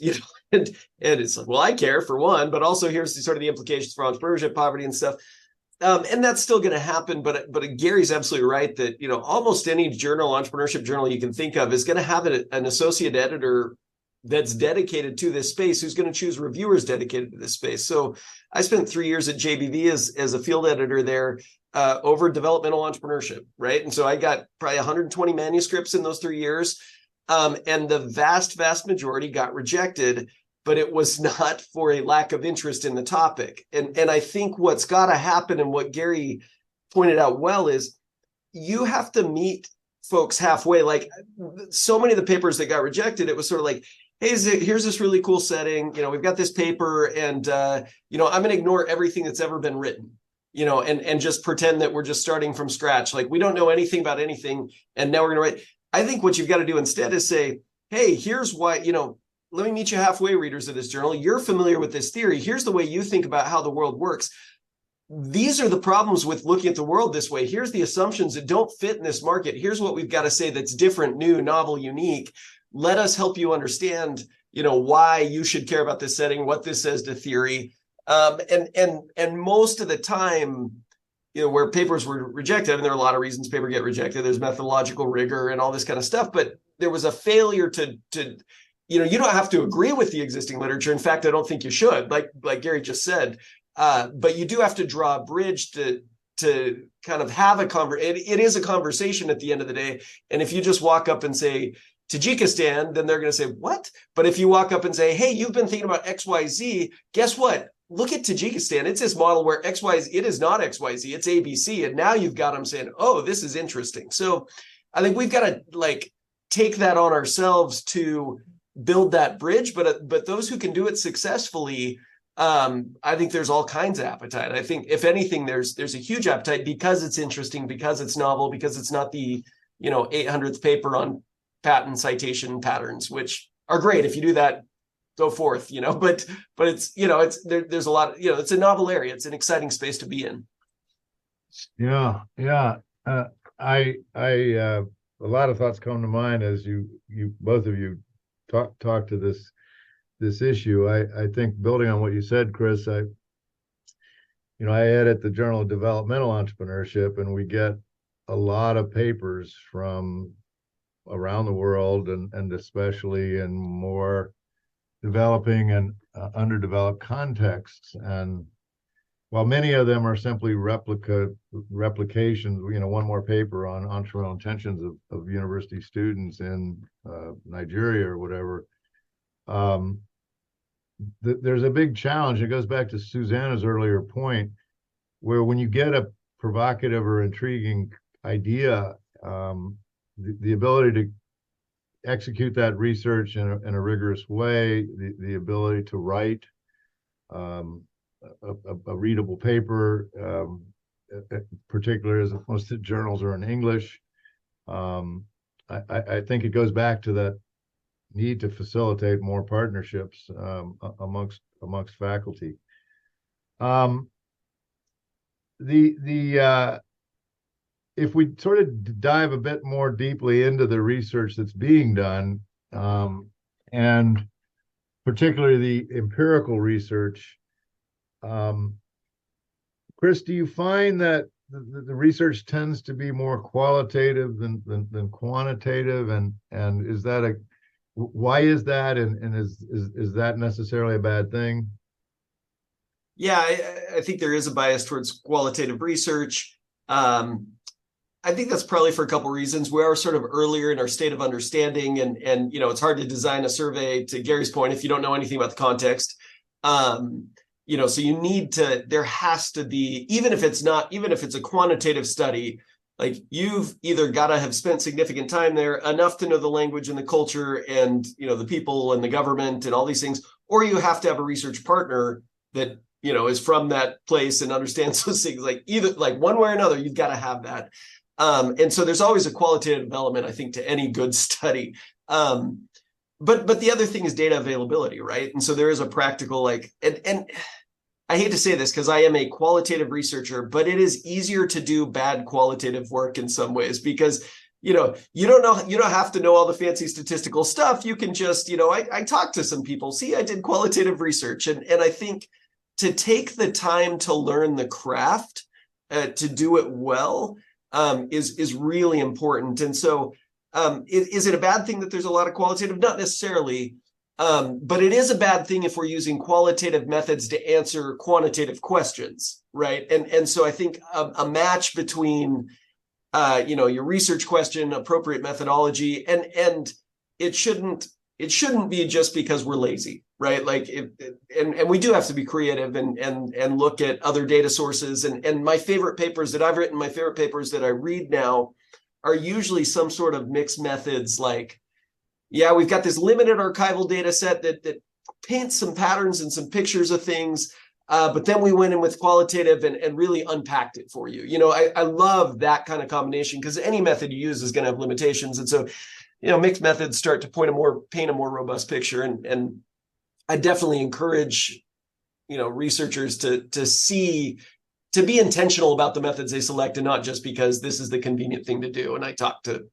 And it's like, well, I care for one, but also here's sort of the implications for entrepreneurship, poverty and stuff. And that's still going to happen. But Gary's absolutely right that, almost any entrepreneurship journal you can think of is going to have an associate editor that's dedicated to this space, who's going to choose reviewers dedicated to this space. So I spent 3 years at JBV as a field editor there over developmental entrepreneurship, right? And so I got probably 120 manuscripts in those 3 years. And the vast majority got rejected, but it was not for a lack of interest in the topic. And I think what's got to happen, and what Garry pointed out well, is you have to meet folks halfway. Like so many of the papers that got rejected, it was sort of like, hey, here's this really cool setting. We've got this paper, and I'm going to ignore everything that's ever been written, and just pretend that we're just starting from scratch. Like we don't know anything about anything, and now we're going to write. I think what you've got to do instead is say, hey, here's why, let me meet you halfway, readers of this journal. You're familiar with this theory. Here's the way you think about how the world works. These are the problems with looking at the world this way. Here's the assumptions that don't fit in this market. Here's what we've got to say that's different, new, novel, unique. Let us help you understand, why you should care about this setting, what this says to theory. And most of the time, where papers were rejected, and there are a lot of reasons paper get rejected. There's methodological rigor and all this kind of stuff, but there was a failure to you don't have to agree with the existing literature. In fact, I don't think you should, like Garry just said. But you do have to draw a bridge to kind of have a conversation. It is a conversation at the end of the day. And if you just walk up and say Tajikistan, then they're going to say, what? But if you walk up and say, hey, you've been thinking about XYZ, guess what? Look at Tajikistan. It's this model where XYZ, it is not XYZ, it's ABC. And now you've got them saying, oh, this is interesting. So I think we've got to take that on ourselves to build that bridge. But those who can do it successfully, I think there's all kinds of appetite. I think if anything, there's a huge appetite because it's interesting, because it's novel, because it's not the 800th paper on patent citation patterns, which are great. If you do that, go forth, but it's there's a lot, it's a novel area. It's an exciting space to be in. Yeah. I a lot of thoughts come to mind as you both of you talk to this issue. I think building on what you said, Chris, I edit the Journal of Developmental Entrepreneurship, and we get a lot of papers from around the world, and especially in more developing and underdeveloped contexts. And while many of them are simply replications, one more paper on entrepreneurial intentions of university students in Nigeria or whatever, there's a big challenge. It goes back to Susana's earlier point, where when you get a provocative or intriguing idea, the ability to execute that research in a rigorous way, the ability to write a readable paper, particularly as most of the journals are in English. I think it goes back to that need to facilitate more partnerships amongst faculty. If we sort of dive a bit more deeply into the research that's being done, and particularly the empirical research, Chris, do you find that the research tends to be more qualitative than quantitative, and is that why is that, and is that necessarily a bad thing? Yeah, I think there is a bias towards qualitative research. I think that's probably for a couple of reasons. We are sort of earlier in our state of understanding, and it's hard to design a survey, to Garry's point, if you don't know anything about the context. So you need to, there has to be, even if it's a quantitative study, like you've either got to have spent significant time there, enough to know the language and the culture and, the people and the government and all these things, or you have to have a research partner that, is from that place and understands those things. Like either one way or another, you've got to have that. And so there's always a qualitative element, I think, to any good study. But the other thing is data availability, right? And so there is a practical, and I hate to say this because I am a qualitative researcher, but it is easier to do bad qualitative work in some ways because, you don't have to know all the fancy statistical stuff. You can just, I talked to some people, see, I did qualitative research. And I think to take the time to learn the craft, to do it well, is really important. And so is it a bad thing that there's a lot of qualitative? Not necessarily, but it is a bad thing if we're using qualitative methods to answer quantitative questions, right? And so I think a match between, your research question, appropriate methodology, and it shouldn't it shouldn't be just because we're lazy, right? Like, and we do have to be creative and look at other data sources. And my favorite papers that I've written, my favorite papers that I read now are usually some sort of mixed methods. Like, yeah, we've got this limited archival data set that paints some patterns and some pictures of things, but then we went in with qualitative and really unpacked it for you. I love that kind of combination, because any method you use is going to have limitations. And so, mixed methods start to paint a more robust picture. And I definitely encourage, researchers to be intentional about the methods they select, and not just because this is the convenient thing to do. And I talked to,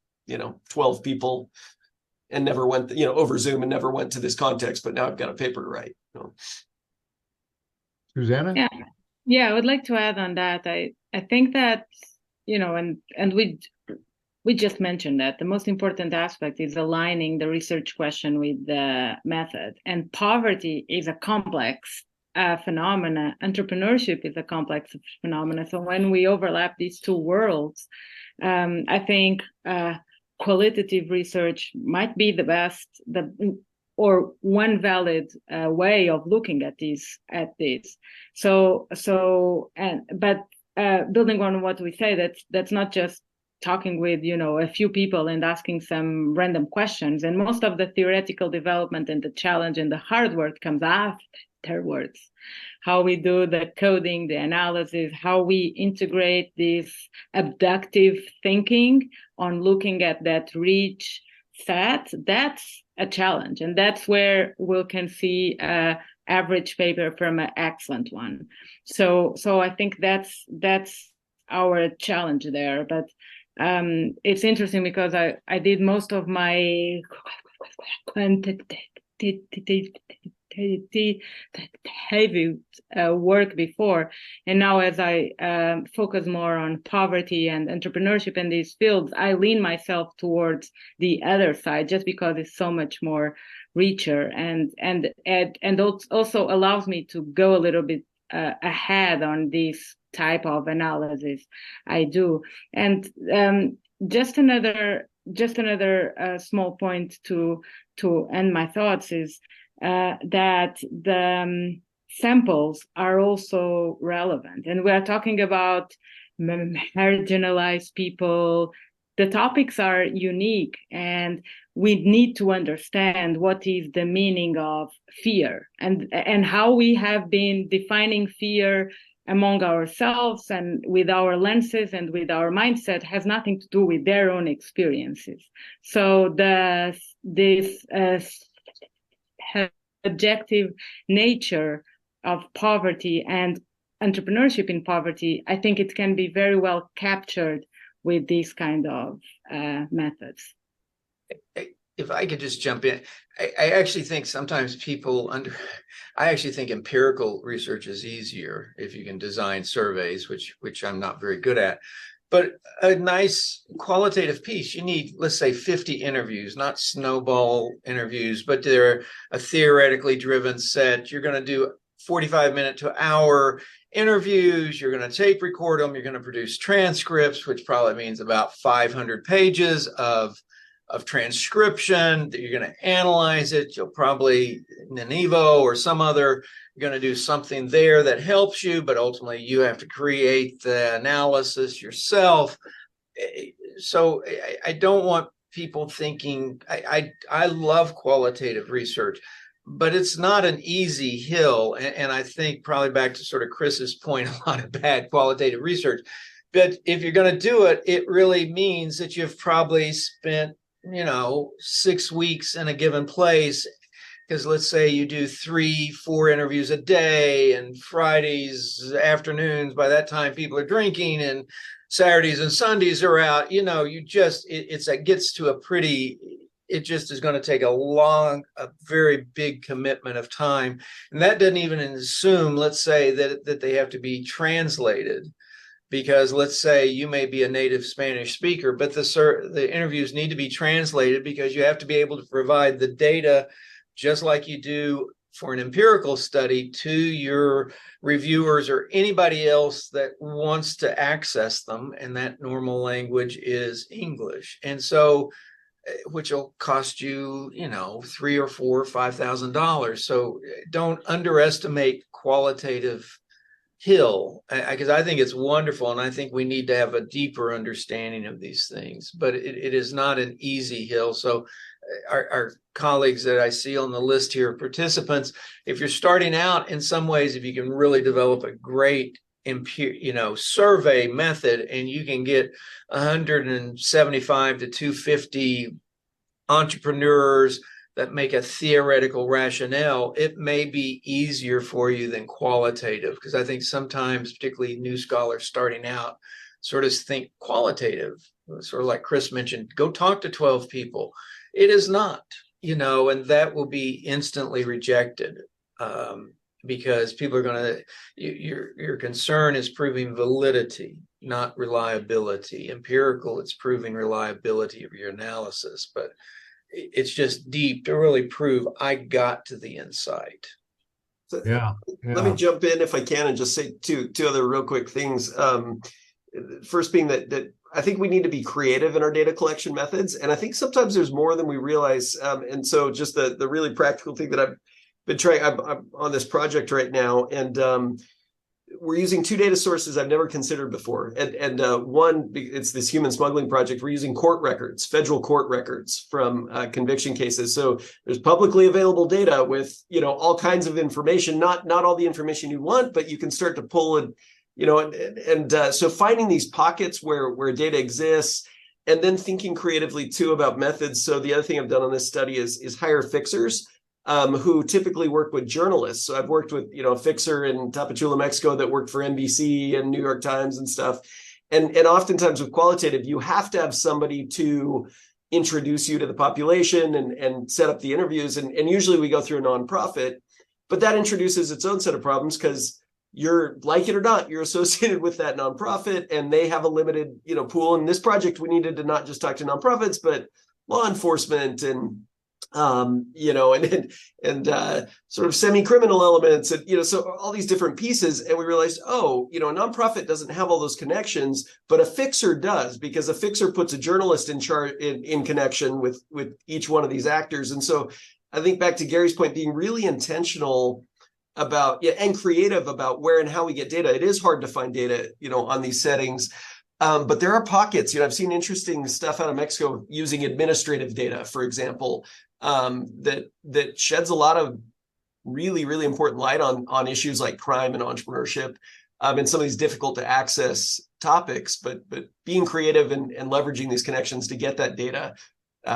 12 people and never went, over Zoom, and never went to this context, but now I've got a paper to write. Susana? Yeah, I would like to add on that. I think that, and we just mentioned that the most important aspect is aligning the research question with the method. And poverty is a complex phenomena. Entrepreneurship is a complex phenomena. So when we overlap these two worlds, I think qualitative research might be the best, or one valid way of looking at this. But building on what we say, that's not just talking with a few people and asking some random questions. And most of the theoretical development and the challenge and the hard work comes afterwards. How we do the coding, the analysis, how we integrate this abductive thinking on looking at that rich set, that's a challenge. And that's where we can see an average paper from an excellent one. So I think that's our challenge there. But it's interesting because I did most of my quantitative work before, and now as I focus more on poverty and entrepreneurship in these fields, I lean myself towards the other side, just because it's so much more richer and also allows me to go a little bit ahead on this type of analysis I do. And just another small point to end my thoughts is that the samples are also relevant, and we are talking about marginalized people. The topics are unique, and we need to understand what is the meaning of fear and how we have been defining fear among ourselves and with our lenses and with our mindset has nothing to do with their own experiences. So this objective nature of poverty and entrepreneurship in poverty, I think it can be very well captured with these kind of methods. If I could just jump in, I actually think sometimes I actually think empirical research is easier if you can design surveys, which I'm not very good at. But a nice qualitative piece, you need, let's say, 50 interviews, not snowball interviews, but they're a theoretically driven set. You're going to do 45-minute to hour interviews. You're going to tape record them. You're going to produce transcripts, which probably means about 500 pages of transcription. That you're going to analyze it. You'll probably Nanivo or some other, you're going to do something there that helps you, but ultimately you have to create the analysis yourself. So I don't want people thinking, I love qualitative research, but it's not an easy hill. And I think probably back to sort of Chris's point, a lot of bad qualitative research. But if you're going to do it, it really means that you've probably spent 6 weeks in a given place, because let's say you do 3-4 interviews a day, and Fridays afternoons, by that time people are drinking, and Saturdays and Sundays are out. It gets to it just is going to take a very big commitment of time. And that doesn't even assume, let's say, that they have to be translated. Because let's say you may be a native Spanish speaker, but the interviews need to be translated, because you have to be able to provide the data just like you do for an empirical study to your reviewers or anybody else that wants to access them. And that normal language is English. And so which will cost you, $3,000 or $4,000 or $5,000. So don't underestimate qualitative hill, because I think it's wonderful, and I think we need to have a deeper understanding of these things. But it is not an easy hill. So our colleagues that I see on the list here of participants, if you're starting out, in some ways, if you can really develop a great survey method, and you can get 175 to 250 entrepreneurs that make a theoretical rationale, it may be easier for you than qualitative, because I think sometimes, particularly new scholars starting out, sort of think qualitative, sort of like Chris mentioned, go talk to 12 people. It is not, and that will be instantly rejected, because people are going to, your concern is proving validity, not reliability. Empirical, it's proving reliability of your analysis, but it's just deep to really prove I got to the insight. So Yeah. Let me jump in if I can and just say two other real quick things. First being that I think we need to be creative in our data collection methods. And I think sometimes there's more than we realize. And so just the really practical thing that I've been trying, I'm on this project right now, and we're using two data sources I've never considered before. And one, it's this human smuggling project. We're using court records, federal court records from conviction cases. So there's publicly available data with, all kinds of information, not all the information you want, but you can start to pull it, so finding these pockets where data exists, and then thinking creatively too about methods. So the other thing I've done on this study is hire fixers. Who typically work with journalists. So I've worked with, a fixer in Tapachula, Mexico, that worked for NBC and New York Times and stuff. And oftentimes with qualitative, you have to have somebody to introduce you to the population and set up the interviews. And usually we go through a nonprofit, but that introduces its own set of problems, because you're, like it or not, you're associated with that nonprofit, and they have a limited, pool. In this project, we needed to not just talk to nonprofits, but law enforcement and sort of semi-criminal elements, and so all these different pieces. And we realized, a nonprofit doesn't have all those connections, but a fixer does, because a fixer puts a journalist in charge in connection with each one of these actors. And so I think back to Gary's point, being really intentional about and creative about where and how we get data. It is hard to find data, on these settings. But there are pockets. I've seen interesting stuff out of Mexico using administrative data, for example, that sheds a lot of really, really important light on issues like crime and entrepreneurship, and some of these difficult to access topics. But being creative and leveraging these connections to get that data,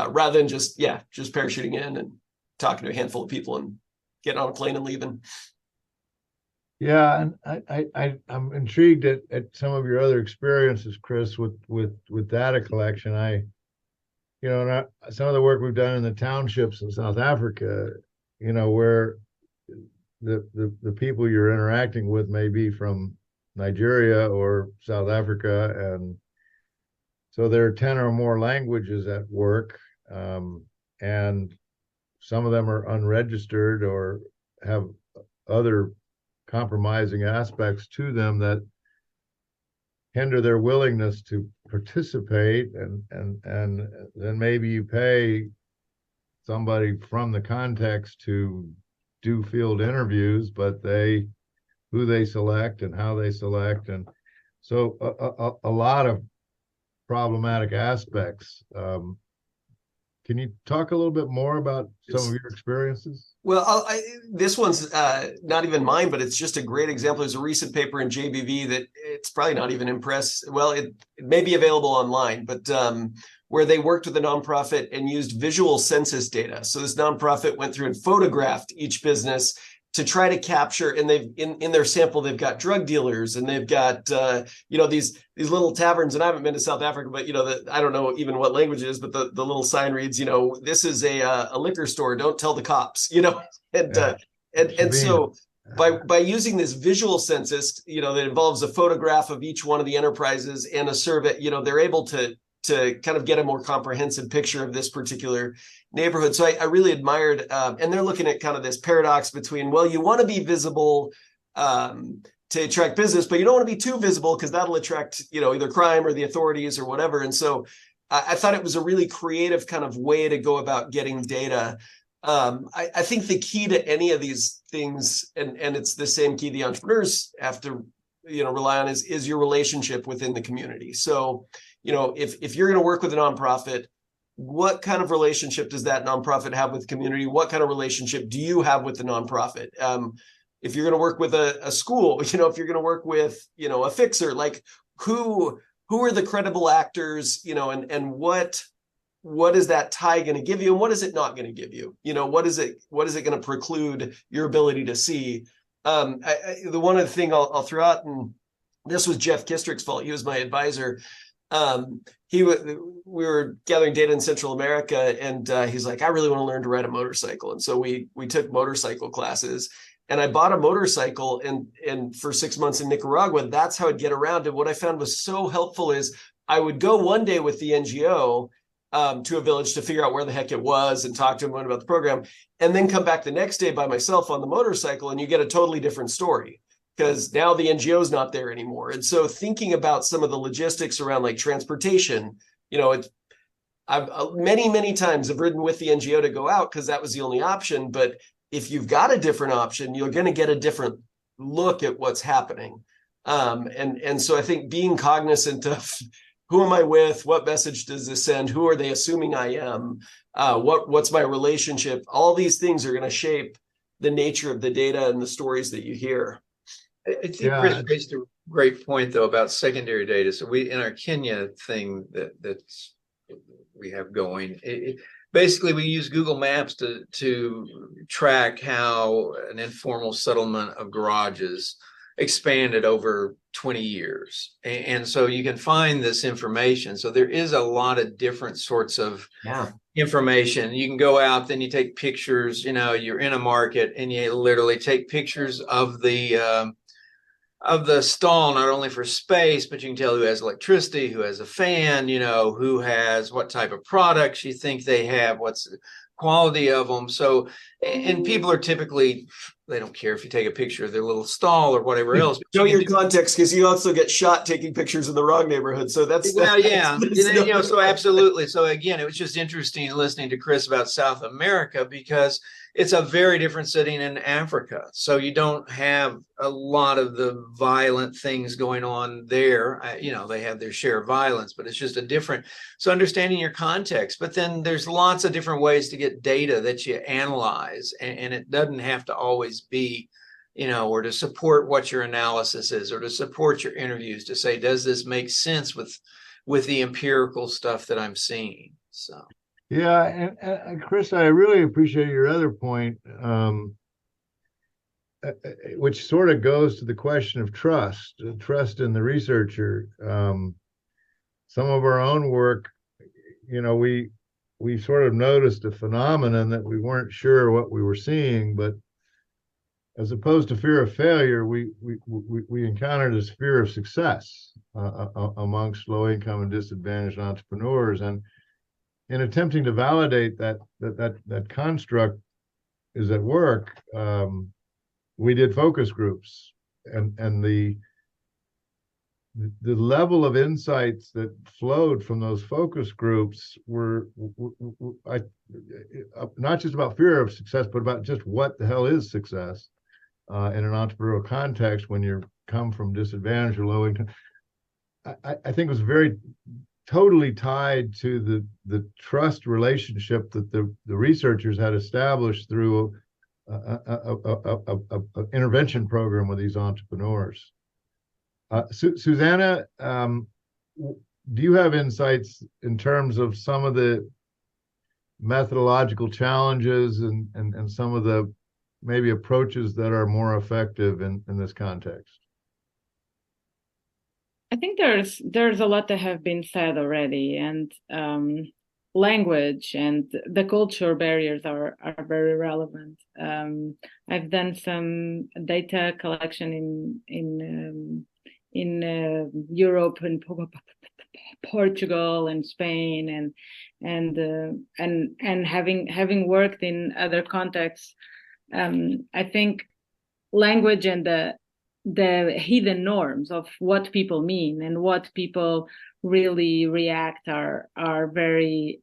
rather than just parachuting in and talking to a handful of people and getting on a plane and leaving. Yeah, and I'm intrigued at some of your other experiences, Chris, with data collection. Some of the work we've done in the townships in South Africa, where the people you're interacting with may be from Nigeria or South Africa, and so there are 10 or more languages at work, and some of them are unregistered or have other compromising aspects to them that hinder their willingness to participate, and then maybe you pay somebody from the context to do field interviews, but who they select and how they select, and so a lot of problematic aspects. Can you talk a little bit more about some of your experiences? Well, this one's not even mine, but it's just a great example. There's a recent paper in JBV that it's probably not even in press. Well, it may be available online, but where they worked with a nonprofit and used visual census data. So this nonprofit went through and photographed each business to try to capture, and they've in their sample, they've got drug dealers, and they've got these little taverns. And I haven't been to South Africa, but I don't know even what language it is, but the little sign reads, this is a liquor store, don't tell the cops, and so by using this visual census, that involves a photograph of each one of the enterprises and a survey, they're able to kind of get a more comprehensive picture of this particular neighborhood. So I really admired, and they're looking at kind of this paradox between, well, you want to be visible to attract business, but you don't want to be too visible because that'll attract, either crime or the authorities or whatever. And so I thought it was a really creative kind of way to go about getting data. I think the key to any of these things, and it's the same key the entrepreneurs have to, rely on is your relationship within the community. So, if you're going to work with a nonprofit, what kind of relationship does that nonprofit have with the community? What kind of relationship do you have with the nonprofit? If you're going to work with a school, if you're going to work with, a fixer, like who are the credible actors, and what is that tie going to give you, and what is it not going to give you? What is it going to preclude your ability to see? The one other thing I'll throw out, and this was Jeff Kistrick's fault. He was my advisor. We were gathering data in Central America, and he's like, I really want to learn to ride a motorcycle. And so we took motorcycle classes, and I bought a motorcycle, and for 6 months in Nicaragua, that's how I'd get around. And what I found was so helpful is I would go one day with the NGO to a village to figure out where the heck it was and talk to them about the program, and then come back the next day by myself on the motorcycle, and you get a totally different story, because now the NGO is not there anymore. And so thinking about some of the logistics around like transportation, I've many times have ridden with the NGO to go out because that was the only option. But if you've got a different option, you're going to get a different look at what's happening. And so I think being cognizant of who am I with, what message does this send, who are they assuming I am, what's my relationship, all these things are going to shape the nature of the data and the stories that you hear. I think Chris raised a great point though about secondary data. So we, in our Kenya thing that's we have going, basically we use Google Maps to track how an informal settlement of garages expanded over 20 years. And so you can find this information. So there is a lot of different sorts of information. You can go out, then you take pictures, you're in a market and you literally take pictures of the stall, not only for space, but you can tell who has electricity, who has a fan, who has what type of products you think they have, what's the quality of them. So, and people are typically, they don't care if you take a picture of their little stall or whatever else. Know your context, because you also get shot taking pictures in the wrong neighborhood. So that's so absolutely. So again, it was just interesting listening to Chris about South America, because it's a very different setting in Africa. So you don't have a lot of the violent things going on there. They have their share of violence, but it's just a different. So understanding your context, but then there's lots of different ways to get data that you analyze, and it doesn't have to always be, or to support what your analysis is, or to support your interviews, to say, does this make sense with the empirical stuff that I'm seeing? So. Yeah, and Chris, I really appreciate your other point, which sort of goes to the question of trust in the researcher. Some of our own work, we sort of noticed a phenomenon that we weren't sure what we were seeing, but as opposed to fear of failure, we encountered this fear of success amongst low-income and disadvantaged entrepreneurs. And in attempting to validate that construct is at work, we did focus groups, and the level of insights that flowed from those focus groups were not just about fear of success, but about just what the hell is success in an entrepreneurial context when you come from disadvantaged or low income. I think it was totally tied to the trust relationship that the researchers had established through a intervention program with these entrepreneurs. Susana, do you have insights in terms of some of the methodological challenges and some of the maybe approaches that are more effective in this context? I think there's a lot that have been said already, and language and the cultural barriers are very relevant. I've done some data collection in Europe and Portugal and Spain, and having worked in other contexts, I think language and the hidden norms of what people mean and what people really react are very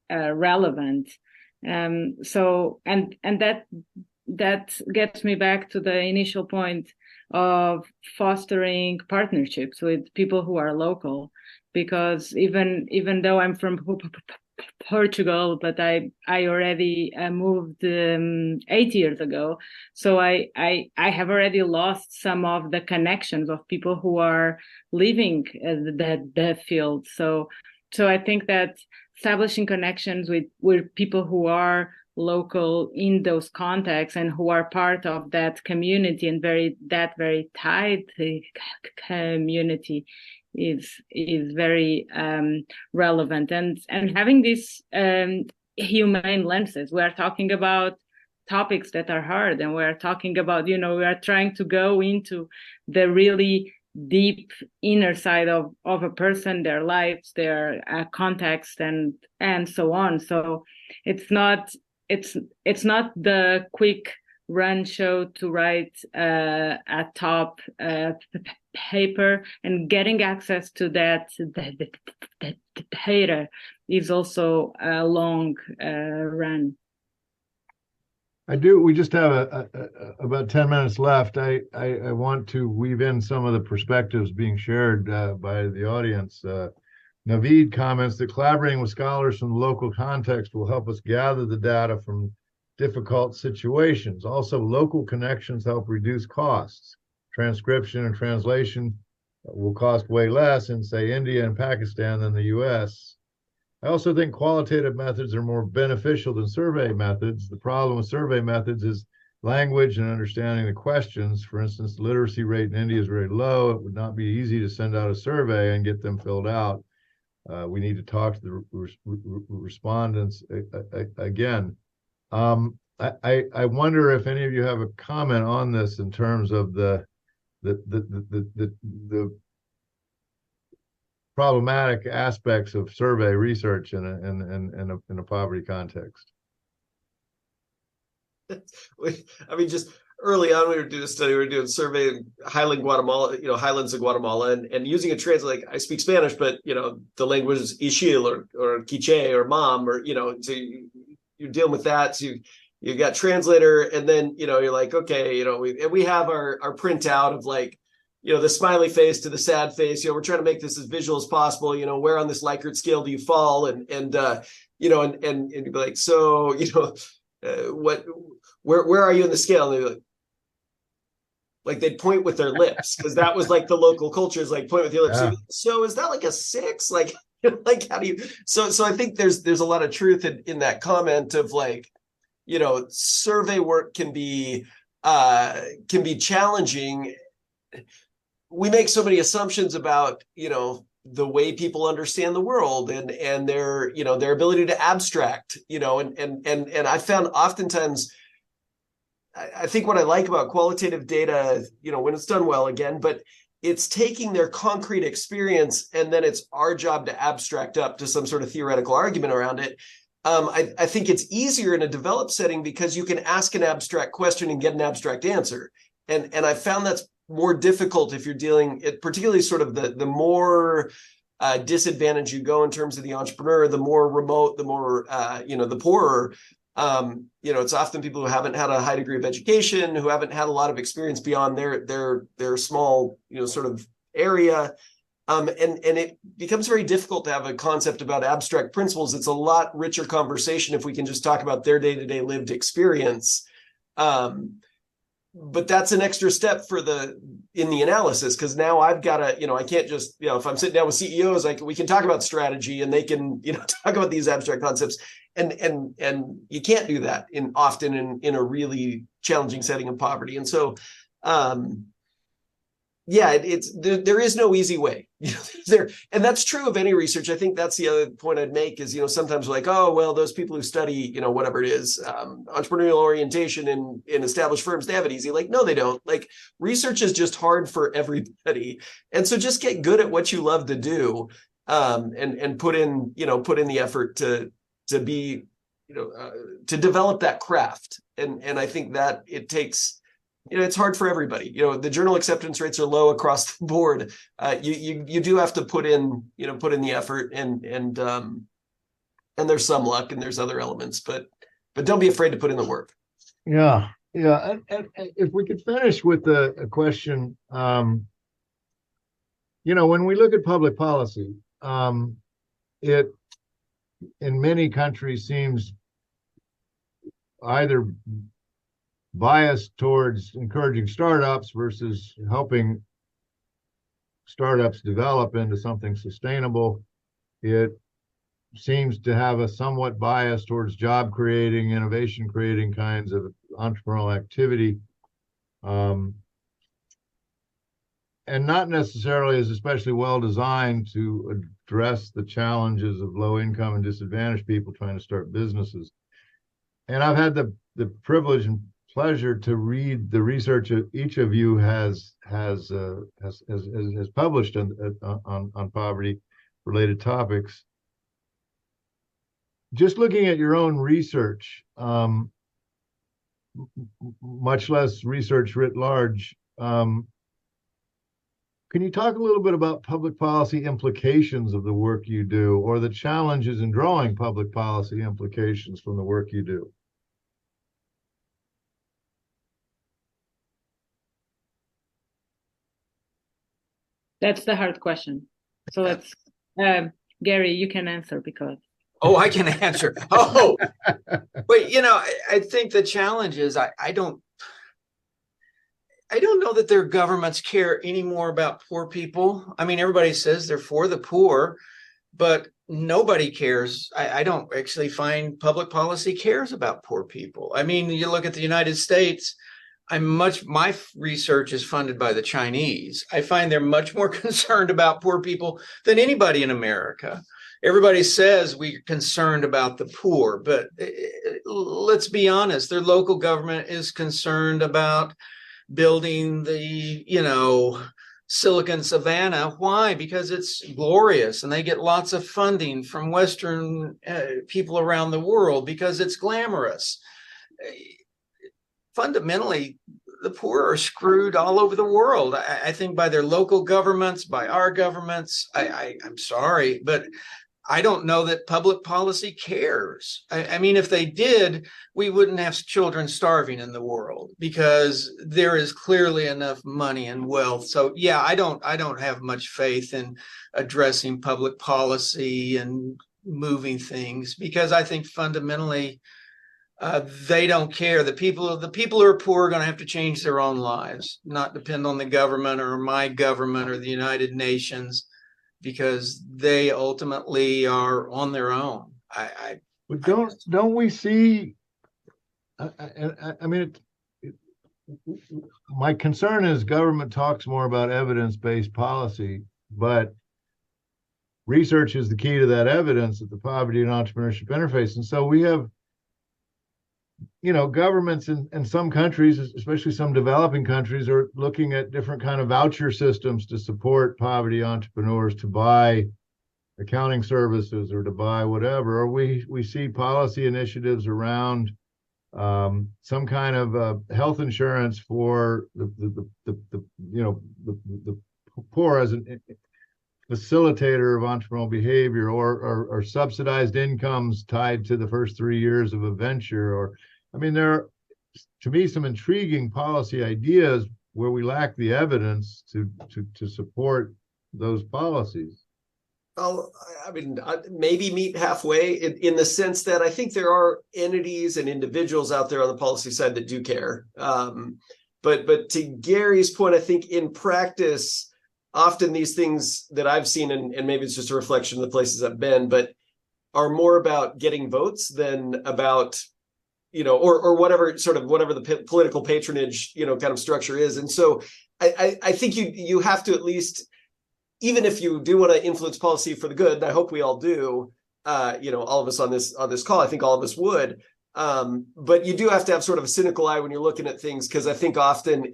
relevant. So that gets me back to the initial point of fostering partnerships with people who are local, because even though I'm from Portugal, but I already moved 8 years ago, so I have already lost some of the connections of people who are living the field. So I think that establishing connections with people who are local in those contexts and who are part of that community and very tight community is very relevant, and having these humane lenses. We are talking about topics that are hard, and we are talking about, we are trying to go into the really deep inner side of a person, their lives, their context, and so on. So it's not the quick run show to write a top paper, and getting access to that data is also a long run. We just have about 10 minutes left. I want to weave in some of the perspectives being shared by the audience. Naveed comments that collaborating with scholars from the local context will help us gather the data from difficult situations. Also, local connections help reduce costs. Transcription and translation will cost way less in, say, India and Pakistan than the US. I also think qualitative methods are more beneficial than survey methods. The problem with survey methods is language and understanding the questions. For instance, the literacy rate in India is very low. It would not be easy to send out a survey and get them filled out. We need to talk to the respondents again. I wonder if any of you have a comment on this in terms of the problematic aspects of survey research in a poverty context. I mean, just early on, we were doing a study. We were doing a survey in highlands of Guatemala, and using a translator. Like, I speak Spanish, but the language is Ixil or Quiche or Mam, or so you're dealing with that. So you got translator, and then you're like, okay, we have our printout of like, the smiley face to the sad face. We're trying to make this as visual as possible. Where on this Likert scale do you fall? And you'd be like, so where are you in the scale? And they'd be like they'd point with their lips, because that was like the local culture, is like point with your lips. Yeah. So is that like a 6? Like how do you? So I think there's a lot of truth in that comment of like, survey work can be challenging. We make so many assumptions about the way people understand the world and their their ability to abstract, and I found oftentimes, I think what I like about qualitative data, when it's done well, again, but it's taking their concrete experience, and then it's our job to abstract up to some sort of theoretical argument around it. I think it's easier in a developed setting because you can ask an abstract question and get an abstract answer. And I found that's more difficult if you're dealing, particularly sort of the more disadvantaged you go in terms of the entrepreneur, the more remote, the more, the poorer. It's often people who haven't had a high degree of education, who haven't had a lot of experience beyond their small, sort of area. And it becomes very difficult to have a concept about abstract principles. It's a lot richer conversation if we can just talk about their day-to-day lived experience. But that's an extra step in the analysis, because now I've got to, I can't just, if I'm sitting down with CEOs, we can talk about strategy and they can, talk about these abstract concepts, and you can't do that often in a really challenging setting of poverty. And so, there is no easy way. And that's true of any research. I think that's the other point I'd make is, sometimes we're like, oh, well, those people who study, whatever it is, entrepreneurial orientation in established firms, they have it easy. Like, no, they don't. Like, research is just hard for everybody. And so just get good at what you love to do, and put in the effort to be, to develop that craft. And I think that it takes it's hard for everybody. The journal acceptance rates are low across the board. You do have to put in the effort, and there's some luck and there's other elements, but don't be afraid to put in the work. Yeah. And if we could finish with a question, when we look at public policy, it in many countries seems either biased towards encouraging startups versus helping startups develop into something sustainable. It seems to have a somewhat bias towards job creating, innovation creating kinds of entrepreneurial activity. And not necessarily is especially well designed to address the challenges of low income and disadvantaged people trying to start businesses. And I've had the privilege and pleasure to read the research that each of you has published on poverty related topics. Just looking at your own research, much less research writ large, can you talk a little bit about public policy implications of the work you do, or the challenges in drawing public policy implications from the work you do? That's the hard question. So let's, Garry, you can answer because. Oh, I can answer. Oh, but I think the challenge is I don't know that their governments care any more about poor people. I mean, everybody says they're for the poor, but nobody cares. I don't actually find public policy cares about poor people. I mean, you look at the United States, my research is funded by the Chinese. I find they're much more concerned about poor people than anybody in America. Everybody says we're concerned about the poor, but let's be honest, their local government is concerned about building the, Silicon Savannah. Why? Because it's glorious and they get lots of funding from Western people around the world because it's glamorous. Fundamentally, the poor are screwed all over the world. I think by their local governments, by our governments. I'm sorry, but I don't know that public policy cares. I mean, if they did, we wouldn't have children starving in the world because there is clearly enough money and wealth. So yeah, I don't have much faith in addressing public policy and moving things because I think fundamentally they don't care. The people who are poor are going to have to change their own lives, not depend on the government or my government or the United Nations, because they ultimately are on their own. But don't we see? I mean, my concern is government talks more about evidence-based policy, but research is the key to that evidence at the poverty and entrepreneurship interface. And so we have, governments in some countries, especially some developing countries, are looking at different kind of voucher systems to support poverty entrepreneurs to buy accounting services or to buy whatever. Or we see policy initiatives around some kind of health insurance for the poor as an facilitator of entrepreneurial behavior, or subsidized incomes tied to the first 3 years of a venture. Or, I mean, there are, to me, some intriguing policy ideas where we lack the evidence to support those policies. Well, I mean, maybe meet halfway in the sense that I think there are entities and individuals out there on the policy side that do care. But to Garry's point, I think in practice, often these things that I've seen, and maybe it's just a reflection of the places I've been, but are more about getting votes than about, or whatever the political patronage, kind of structure is. And so I think you have to at least, even if you do want to influence policy for the good, and I hope we all do, all of us on this call, I think all of us would, but you do have to have sort of a cynical eye when you're looking at things, because I think often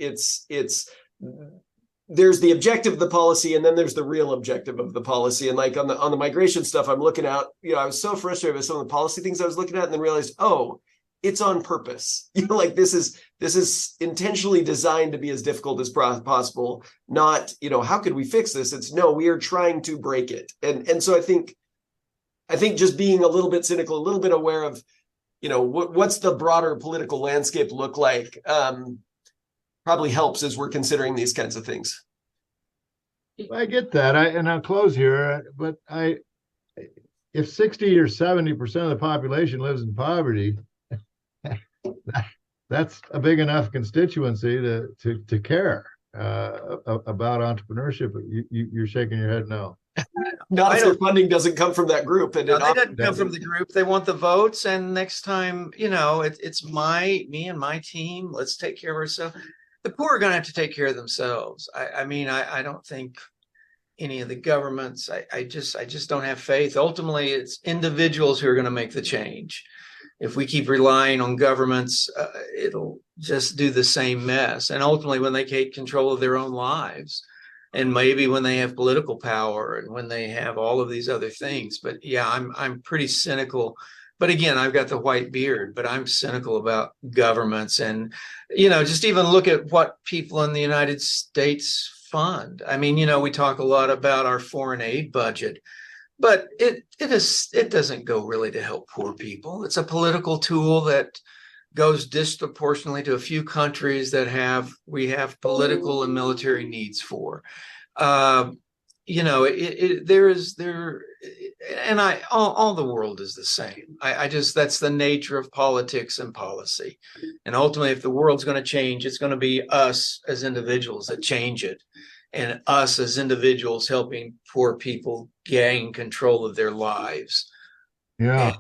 there's the objective of the policy, and then there's the real objective of the policy. And like on the migration stuff I'm looking at, I was so frustrated with some of the policy things I was looking at, and then realized, it's on purpose. Like this is intentionally designed to be as difficult as possible. Not, how could we fix this? It's no, we are trying to break it. And so I think just being a little bit cynical, a little bit aware of, what's the broader political landscape look like, probably helps as we're considering these kinds of things. I get that. And I'll close here, but if 60 or 70% of the population lives in poverty, that's a big enough constituency to care about entrepreneurship. You're shaking your head no. Not if their funding doesn't come from that group. And no, they didn't come from the group. They want the votes. And next time, it's me and my team. Let's take care of ourselves. The poor are going to have to take care of themselves. I don't think any of the governments, I just don't have faith. Ultimately, it's individuals who are going to make the change. If we keep relying on governments, it'll just do the same mess. And ultimately, when they take control of their own lives, and maybe when they have political power and when they have all of these other things. But yeah, I'm pretty cynical. But again, I've got the white beard, but I'm cynical about governments. And, just even look at what people in the United States fund. We talk a lot about our foreign aid budget, but it doesn't go really to help poor people. It's a political tool that goes disproportionately to a few countries that we have political and military needs for. All the world is the same. That's the nature of politics and policy. And ultimately, if the world's going to change, it's going to be us as individuals that change it, and us as individuals helping poor people gain control of their lives. Yeah.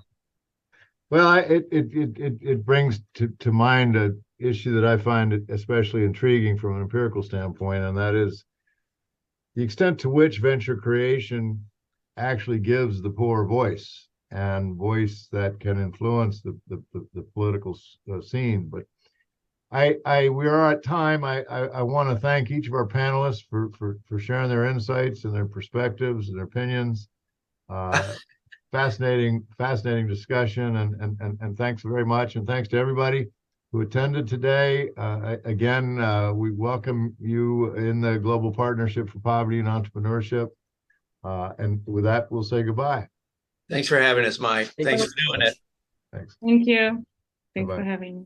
Well, it brings to mind an issue that I find especially intriguing from an empirical standpoint, and that is the extent to which venture creation actually gives the poor voice, and voice that can influence the political scene. But we are at time. I want to thank each of our panelists for sharing their insights and their perspectives and their opinions. Fascinating discussion, and thanks very much. And thanks to everybody who attended today. Again, we welcome you in the Global Partnership for Poverty and Entrepreneurship. And with that, we'll say goodbye. Thanks for having us, Mike. Thanks for doing it. Thanks. Thank you. Thanks Bye-bye. for having me.